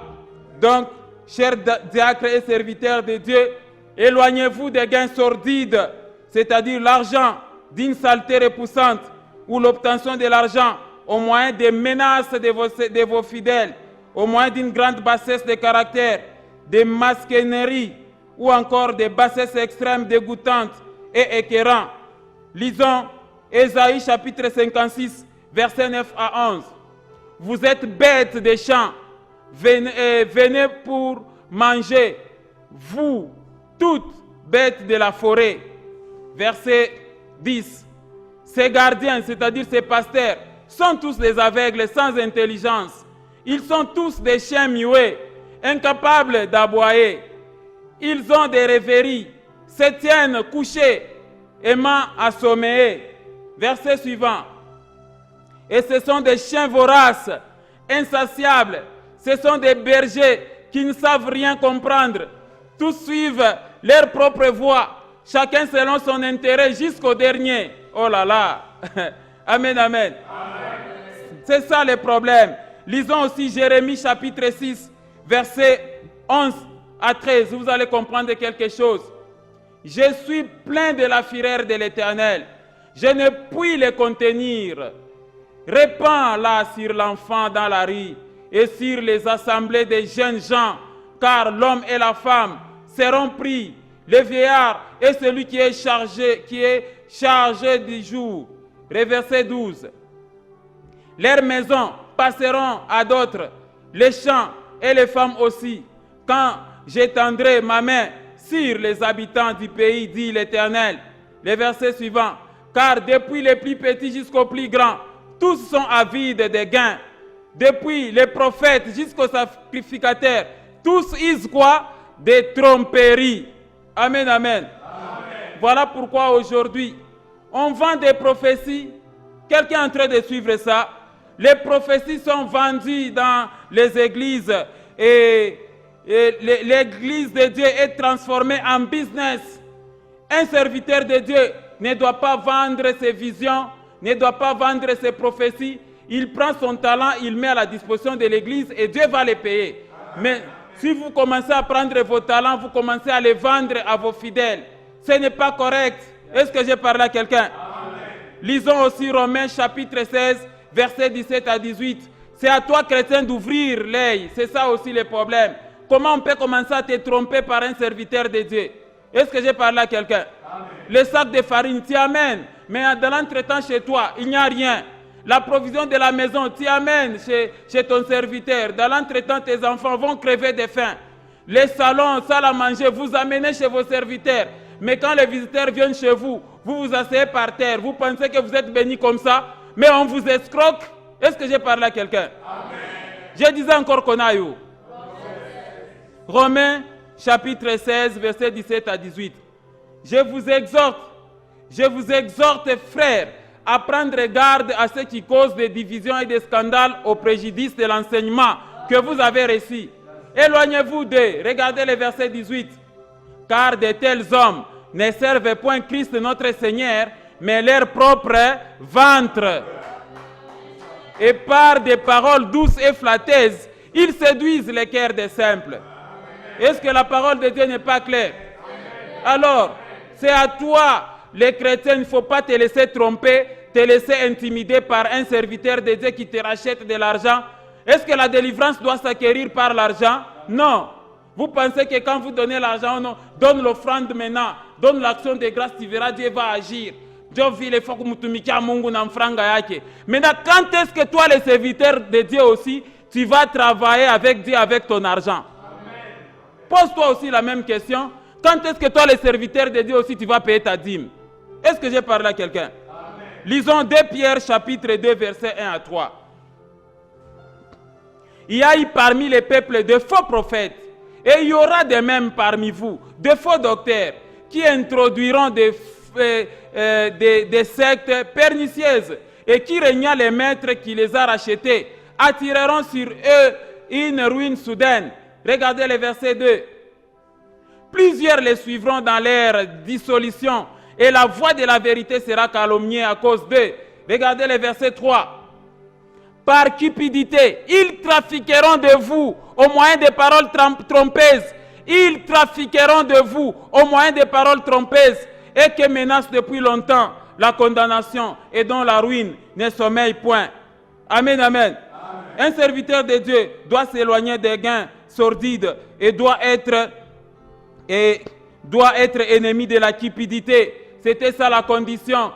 Donc, chers diacres et serviteurs de Dieu, éloignez-vous des gains sordides, c'est-à-dire l'argent d'une saleté repoussante ou l'obtention de l'argent au moyen des menaces de vos fidèles, au moyen d'une grande bassesse de caractère, des masqueneries ou encore des bassesses extrêmes dégoûtantes et écœurantes. Lisons Ésaïe chapitre 56, versets 9 à 11. Vous êtes bêtes des champs. Venez pour manger, vous, toutes bêtes de la forêt. Verset 10. Ces gardiens, c'est-à-dire ces pasteurs, sont tous des aveugles sans intelligence. Ils sont tous des chiens muets, incapables d'aboyer. Ils ont des rêveries, se tiennent couchés, aimant assommer. Verset suivant. Et ce sont des chiens voraces, insatiables. Ce sont des bergers qui ne savent rien comprendre. Tous suivent leur propre voie, chacun selon son intérêt jusqu'au dernier. Oh là là. Amen, amen. C'est ça le problème. Lisons aussi Jérémie chapitre 6, versets 11 à 13. Vous allez comprendre quelque chose. Je suis plein de la fureur de l'Éternel. Je ne puis le contenir. Répands-la sur l'enfant dans la rue et sur les assemblées des jeunes gens, car l'homme et la femme seront pris, le vieillard et celui qui est chargé du jour. Verset 12. Leurs maisons passeront à d'autres, les champs et les femmes aussi, quand j'étendrai ma main sur les habitants du pays, dit l'Éternel. Les versets suivants. Car depuis les plus petits jusqu'aux plus grands, tous sont avides de gains. Depuis les prophètes jusqu'aux sacrificateurs, tous usent quoi? Des tromperies. Amen, amen. Voilà pourquoi aujourd'hui, on vend des prophéties. Quelqu'un est en train de suivre ça. Les prophéties sont vendues dans les églises et l'église de Dieu est transformée en business. Un serviteur de Dieu ne doit pas vendre ses visions, ne doit pas vendre ses prophéties. Il prend son talent, il met à la disposition de l'église et Dieu va les payer. Mais si vous commencez à prendre vos talents, vous commencez à les vendre à vos fidèles, ce n'est pas correct. Est-ce que j'ai parlé à quelqu'un? Lisons aussi Romains chapitre 16, versets 17 à 18. C'est à toi, chrétien, d'ouvrir l'œil. C'est ça aussi le problème. Comment on peut commencer à te tromper par un serviteur de Dieu? Est-ce que j'ai parlé à quelqu'un? Le sac de farine, tu amènes. Mais dans l'entretemps chez toi, il n'y a rien. La provision de la maison, tu amènes chez ton serviteur. Dans l'entretemps, tes enfants vont crever de faim. Les salons, salle à manger, vous amenez chez vos serviteurs. Mais quand les visiteurs viennent chez vous, vous vous asseyez par terre. Vous pensez que vous êtes bénis comme ça, mais on vous escroque. Est-ce que j'ai parlé à quelqu'un? Je disais encore qu'on a eu. Romains chapitre 16, versets 17 à 18. Je vous exhorte, frères, à prendre garde à ceux qui causent des divisions et des scandales au préjudice de l'enseignement que vous avez reçu. Éloignez-vous d'eux. Regardez le verset 18. Car de tels hommes ne servent point Christ notre Seigneur, mais leur propre ventre. Et par des paroles douces et flatteuses, ils séduisent les cœurs des simples. Est-ce que la parole de Dieu n'est pas claire? Alors, c'est à toi, les chrétiens, il ne faut pas te laisser tromper, te laisser intimider par un serviteur de Dieu qui te rachète de l'argent. Est-ce que la délivrance doit s'acquérir par l'argent? Non. Vous pensez que quand vous donnez l'argent, non, donne l'offrande maintenant, donne l'action de grâce, tu verras, Dieu va agir. Maintenant, quand est-ce que toi, le serviteur de Dieu aussi, tu vas travailler avec Dieu, avec ton argent? Pose-toi aussi la même question. Quand est-ce que toi, le serviteur de Dieu aussi, tu vas payer ta dîme? Est-ce que j'ai parlé à quelqu'un? Lisons 2 Pierre chapitre 2, versets 1 à 3. Il y a eu parmi les peuples de faux prophètes, et il y aura de même parmi vous, de faux docteurs, qui introduiront des sectes pernicieuses, et qui régnant les maîtres qui les a rachetés, attireront sur eux une ruine soudaine. Regardez le verset 2. Plusieurs les suivront dans leur dissolution, et la voix de la vérité sera calomniée à cause d'eux. Regardez le verset 3. Par cupidité, ils trafiqueront de vous au moyen des paroles trompeuses. Ils trafiqueront de vous au moyen des paroles trompeuses, et qui menacent depuis longtemps la condamnation et dont la ruine ne sommeille point. Amen, amen. Un serviteur de Dieu doit s'éloigner des gains sordides et doit être ennemi de la cupidité. C'était ça la condition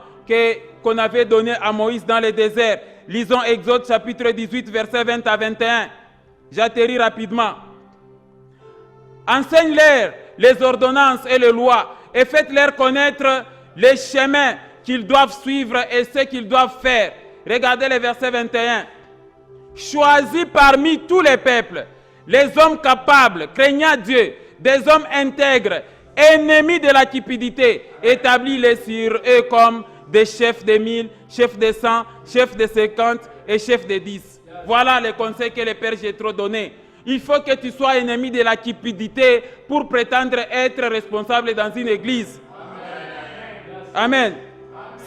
qu'on avait donnée à Moïse dans le désert. Lisons Exode chapitre 18, versets 20 à 21. J'atterris rapidement. Enseigne-leur les ordonnances et les lois et faites-leur connaître les chemins qu'ils doivent suivre et ce qu'ils doivent faire. Regardez le verset 21. Choisis parmi tous les peuples les hommes capables, craignant Dieu, des hommes intègres, ennemis de la cupidité, établis-les sur eux comme des chefs des 1000, chefs des 100, chefs des 50 et chefs des 10. Voilà les conseils que le Père Jétro donnait. Il faut que tu sois ennemi de la cupidité pour prétendre être responsable dans une église. Amen.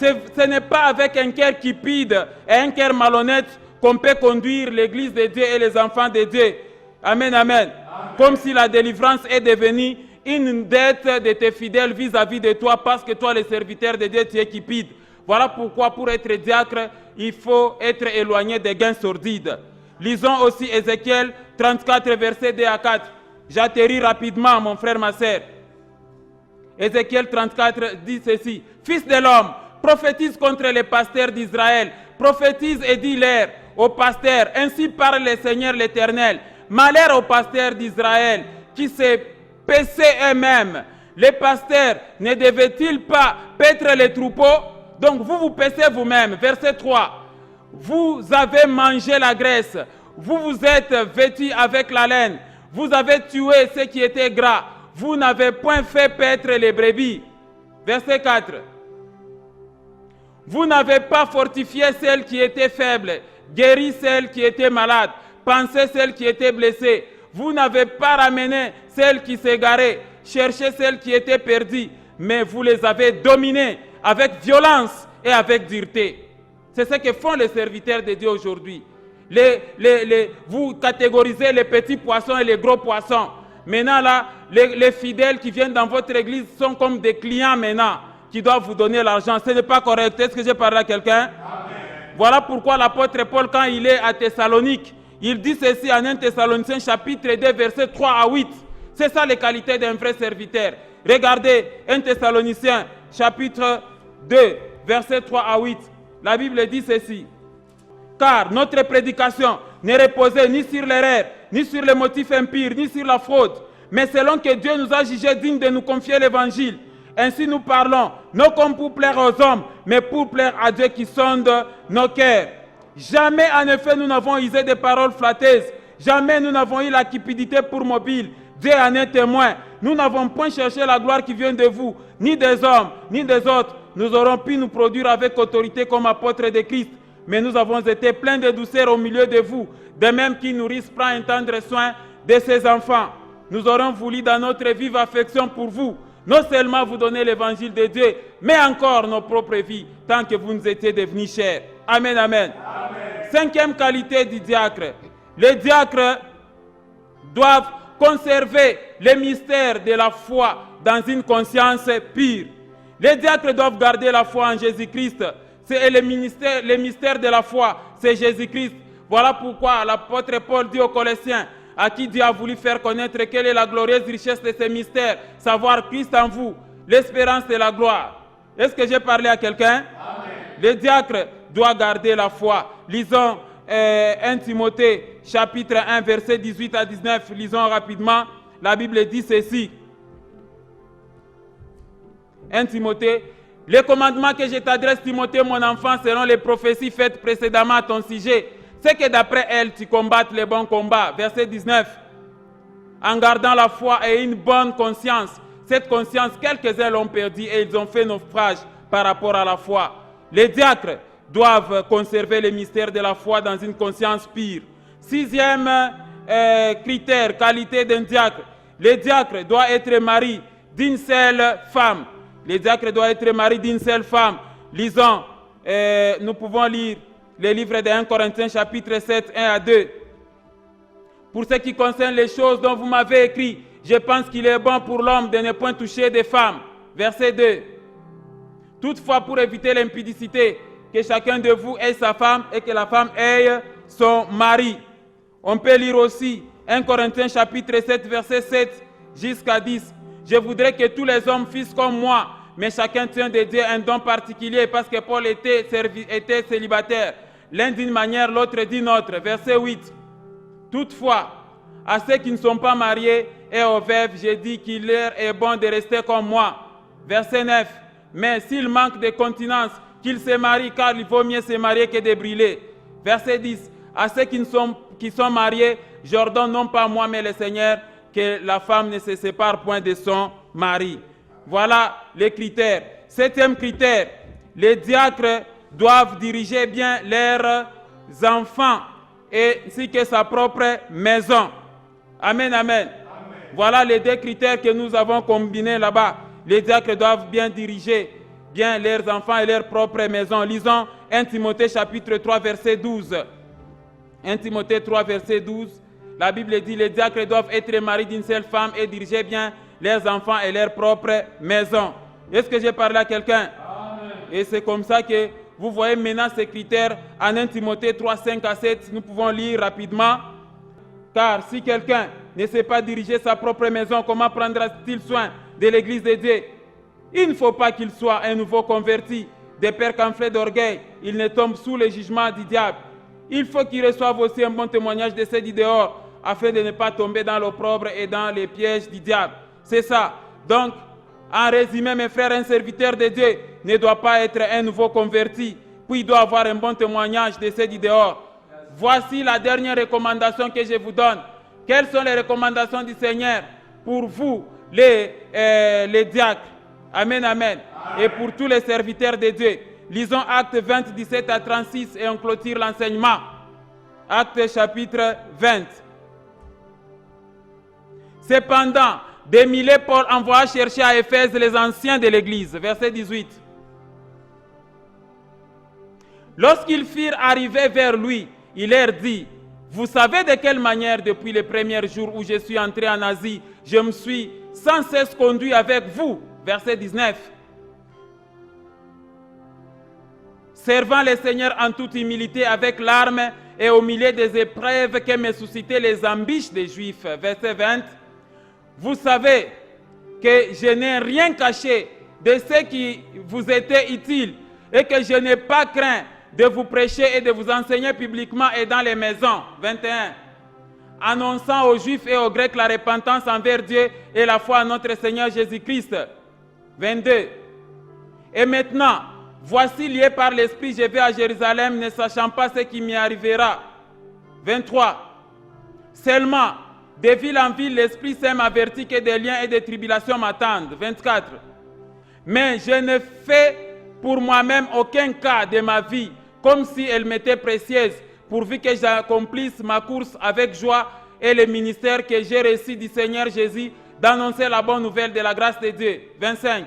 Ce n'est pas avec un cœur cupide et un cœur malhonnête qu'on peut conduire l'église de Dieu et les enfants de Dieu. Amen, amen. Comme si la délivrance est devenue une dette de tes fidèles vis-à-vis de toi parce que toi, le serviteur de Dieu, tu es cupide. Voilà pourquoi pour être diacre, il faut être éloigné des gains sordides. Lisons aussi Ézéchiel 34, versets 2 à 4. J'atterris rapidement, mon frère, ma sœur. Ézéchiel 34 dit ceci. Fils de l'homme, prophétise contre les pasteurs d'Israël. Prophétise et dis-leur aux pasteurs, ainsi parle le Seigneur l'Éternel. Malheur aux pasteurs d'Israël qui se paissaient eux-mêmes. Les pasteurs ne devaient-ils pas paître les troupeaux? Donc vous vous paissez vous-même. Verset 3. Vous avez mangé la graisse. Vous vous êtes vêtus avec la laine. Vous avez tué ce qui était gras. Vous n'avez point fait paître les brebis. Verset 4. Vous n'avez pas fortifié celles qui étaient faibles, guéri celles qui étaient malades, pansé celles qui étaient blessées. Vous n'avez pas ramené celles qui s'égaraient, cherché celles qui étaient perdues, mais vous les avez dominées avec violence et avec dureté. C'est ce que font les serviteurs de Dieu aujourd'hui. Vous catégorisez les petits poissons et les gros poissons. Maintenant, là, les fidèles qui viennent dans votre église sont comme des clients maintenant, qui doivent vous donner l'argent. Ce n'est pas correct. Est-ce que j'ai parlé à quelqu'un? Voilà pourquoi l'apôtre Paul, quand il est à Thessalonique, il dit ceci en 1 Thessaloniciens chapitre 2, versets 3 à 8. C'est ça les qualités d'un vrai serviteur. Regardez 1 Thessaloniciens chapitre 2, versets 3 à 8. La Bible dit ceci. Car notre prédication n'est reposée ni sur l'erreur, ni sur les motifs impurs, ni sur la fraude, mais selon que Dieu nous a jugés dignes de nous confier l'évangile. Ainsi nous parlons, non comme pour plaire aux hommes, mais pour plaire à Dieu qui sonde nos cœurs. Jamais en effet nous n'avons usé de paroles flatteuses, jamais nous n'avons eu la cupidité pour mobile. Dieu en est témoin. Nous n'avons point cherché la gloire qui vient de vous, ni des hommes, ni des autres. Nous aurons pu nous produire avec autorité comme apôtres de Christ, mais nous avons été pleins de douceur au milieu de vous, de même qui nourrissent prend un tendre soin de ses enfants. Nous aurons voulu dans notre vive affection pour vous, non seulement vous donner l'évangile de Dieu, mais encore nos propres vies, tant que vous nous étiez devenus chers. Amen, amen. Amen. Cinquième qualité du diacre. Les diacres doivent conserver les mystères de la foi dans une conscience pure. Les diacres doivent garder la foi en Jésus-Christ. C'est les mystères de la foi, c'est Jésus-Christ. Voilà pourquoi l'apôtre Paul dit aux Colossiens, à qui Dieu a voulu faire connaître quelle est la glorieuse richesse de ces mystères, savoir Christ en vous, l'espérance de la gloire. Est-ce que j'ai parlé à quelqu'un? Les diacres doivent garder la foi. Lisons 1 Timothée, chapitre 1, versets 18 à 19. Lisons rapidement. La Bible dit ceci. 1 Timothée. Les commandements que je t'adresse, Timothée, mon enfant, seront les prophéties faites précédemment à ton sujet. C'est que d'après elles, tu combattes les bons combats. Verset 19. En gardant la foi et une bonne conscience. Cette conscience, quelques-uns l'ont perdue et ils ont fait naufrage par rapport à la foi. Les diacres doivent conserver les mystères de la foi dans une conscience pure. Sixième critère, qualité d'un diacre. Les diacres doivent être mariés d'une seule femme. Les diacres doivent être mariés d'une seule femme. Lisons, nous pouvons lire les livres de 1 Corinthiens chapitre 7, 1 à 2. Pour ce qui concerne les choses dont vous m'avez écrit, je pense qu'il est bon pour l'homme de ne point toucher des femmes. Verset 2. Toutefois, pour éviter l'impudicité, que chacun de vous ait sa femme et que la femme ait son mari. On peut lire aussi 1 Corinthiens chapitre 7, verset 7 jusqu'à 10. Je voudrais que tous les hommes fissent comme moi, mais chacun tient de Dieu un don particulier parce que Paul était célibataire. L'un d'une manière, l'autre d'une autre. Verset 8. Toutefois, à ceux qui ne sont pas mariés et aux veuves, j'ai dit qu'il leur est bon de rester comme moi. Verset 9. Mais s'il manque de continence, qu'ils se marient, car il vaut mieux se marier que de brûler. Verset 10. À ceux qui sont mariés, j'ordonne non pas moi, mais le Seigneur, que la femme ne se sépare point de son mari. Voilà les critères. Septième critère, les diacres doivent diriger bien leurs enfants ainsi que sa propre maison. Amen, amen. Voilà les 2 critères que nous avons combinés là-bas. Les diacres doivent bien diriger bien leurs enfants et leur propre maison. Lisons 1 Timothée chapitre 3 verset 12. 1 Timothée 3 verset 12. La Bible dit, les diacres doivent être maris d'une seule femme et diriger bien leurs enfants et leur propre maison. Est-ce que j'ai parlé à quelqu'un? Et c'est comme ça que vous voyez maintenant ces critères en 1 Timothée 3, 5 à 7. Nous pouvons lire rapidement. Car si quelqu'un ne sait pas diriger sa propre maison, comment prendra-t-il soin de l'église de Dieu? Il ne faut pas qu'il soit un nouveau converti, des pères enflés d'orgueil. Il ne tombe sous le jugement du diable. Il faut qu'il reçoive aussi un bon témoignage de ceux du dehors, afin de ne pas tomber dans l'opprobre et dans les pièges du diable. C'est ça. Donc, en résumé, mes frères, un serviteur de Dieu ne doit pas être un nouveau converti, puis il doit avoir un bon témoignage de ceux du dehors. Voici la dernière recommandation que je vous donne. Quelles sont les recommandations du Seigneur pour vous, les diacres? Amen, amen. Et pour tous les serviteurs de Dieu. Lisons Actes 20, 17 à 36 et on clôture l'enseignement. Actes chapitre 20. Cependant, des milliers Paul envoya chercher à Éphèse les anciens de l'église. Verset 18. Lorsqu'ils firent arriver vers lui, il leur dit, vous savez de quelle manière depuis les premiers jours où je suis entré en Asie, je me suis sans cesse conduit avec vous. Verset 19. Servant le Seigneur en toute humilité avec larmes et au milieu des épreuves que me suscitaient les embûches des Juifs. Verset 20. Vous savez que je n'ai rien caché de ce qui vous était utile et que je n'ai pas craint de vous prêcher et de vous enseigner publiquement et dans les maisons. 21. Annonçant aux Juifs et aux Grecs la repentance envers Dieu et la foi en notre Seigneur Jésus-Christ. 22. Et maintenant, voici lié par l'Esprit, je vais à Jérusalem, ne sachant pas ce qui m'y arrivera. 23. Seulement, de ville en ville, l'Esprit Saint m'avertit que des liens et des tribulations m'attendent. 24. Mais je ne fais pour moi-même aucun cas de ma vie, comme si elle m'était précieuse, pourvu que j'accomplisse ma course avec joie et le ministère que j'ai reçu du Seigneur Jésus d'annoncer la bonne nouvelle de la grâce de Dieu. 25.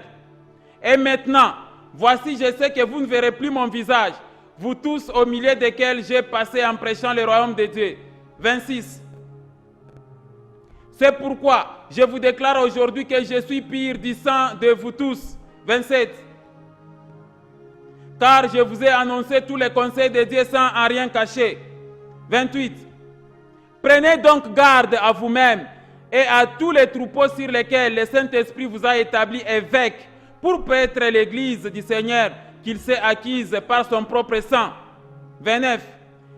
Et maintenant, voici, je sais que vous ne verrez plus mon visage, vous tous au milieu desquels j'ai passé en prêchant le royaume de Dieu. 26. C'est pourquoi je vous déclare aujourd'hui que je suis pire du sang de vous tous. 27. Car je vous ai annoncé tous les conseils de Dieu sans en rien cacher. 28. Prenez donc garde à vous-même et à tous les troupeaux sur lesquels le Saint-Esprit vous a établi évêque pour paître l'Église du Seigneur qu'il s'est acquise par son propre sang. 29.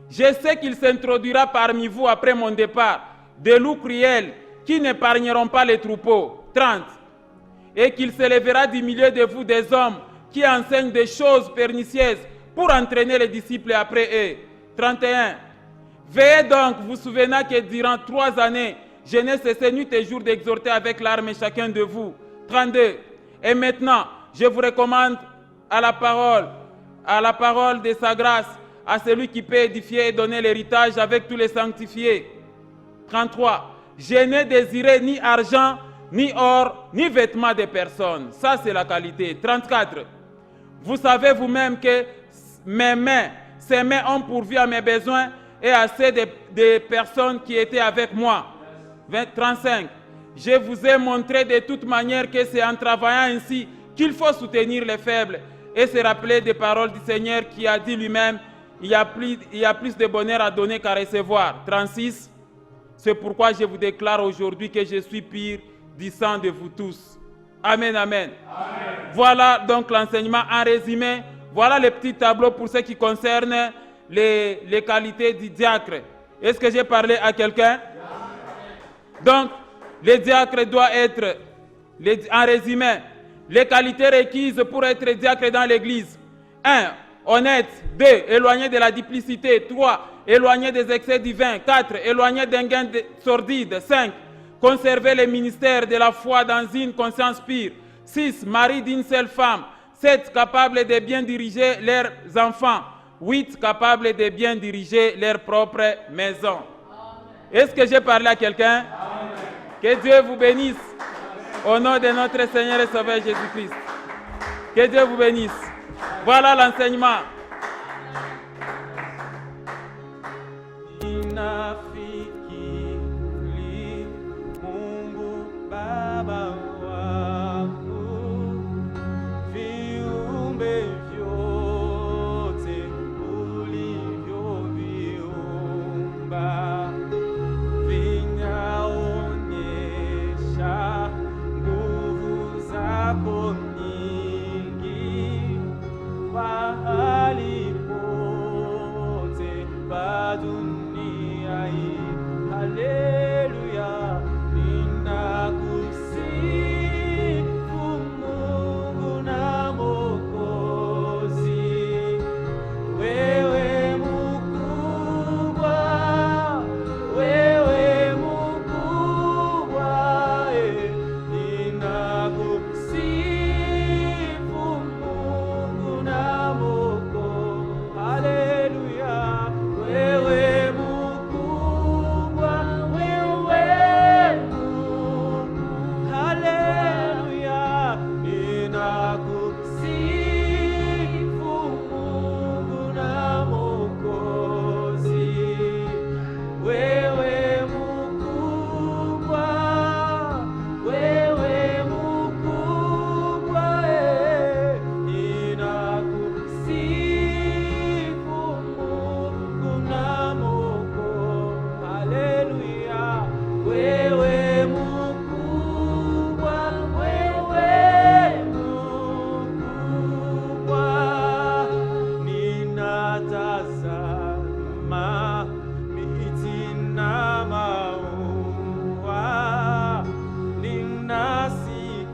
Je sais qu'il s'introduira parmi vous après mon départ des loups cruels qui n'épargneront pas les troupeaux. 30. Et qu'il se lèvera du milieu de vous des hommes qui enseignent des choses pernicieuses pour entraîner les disciples après eux. 31. Veillez donc, vous souvenant que durant 3 années, je n'ai cessé nuit et jour d'exhorter avec larmes chacun de vous. 32. Et maintenant, je vous recommande à la parole de sa grâce, à celui qui peut édifier et donner l'héritage avec tous les sanctifiés. 33. Je n'ai désiré ni argent, ni or, ni vêtements de personne. Ça, c'est la qualité. 34. Vous savez vous-même que ces mains ont pourvu à mes besoins et à ceux des personnes qui étaient avec moi. 35. Je vous ai montré de toute manière que c'est en travaillant ainsi qu'il faut soutenir les faibles et se rappeler des paroles du Seigneur qui a dit lui-même, il y a plus de bonheur à donner qu'à recevoir. 36. C'est pourquoi je vous déclare aujourd'hui que je suis pire du sang de vous tous. Amen, amen. Amen. Voilà donc l'enseignement en résumé. Voilà le petit tableau pour ce qui concerne les qualités du diacre. Est-ce que j'ai parlé à quelqu'un? Donc, le diacre doit être, en résumé, les qualités requises pour être diacre dans l'église. 1. Honnête. 2. Éloigné de la duplicité. 3. Éloigné des excès divins. 4. Éloigné d'un gain sordide. 5. Conserver le ministère de la foi dans une conscience pure. 6. Mari d'une seule femme. 7 capables de bien diriger leurs enfants, 8 capables de bien diriger leur propre maison. Est-ce que j'ai parlé à quelqu'un? Que Dieu vous bénisse. Au nom de notre Seigneur et Sauveur Jésus-Christ. Que Dieu vous bénisse. Voilà l'enseignement.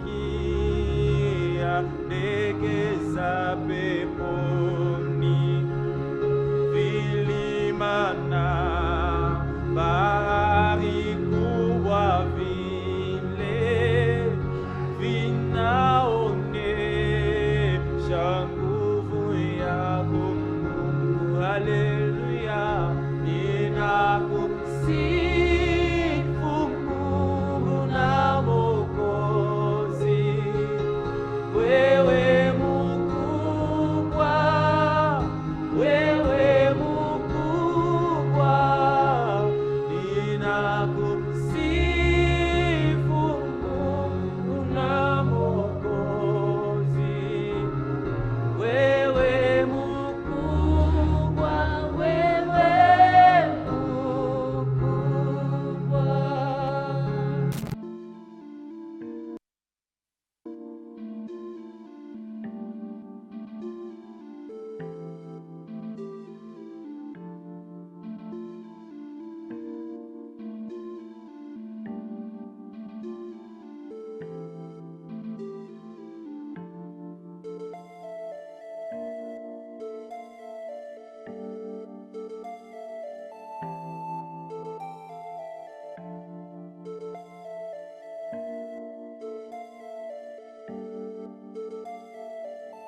Nasikia ndege za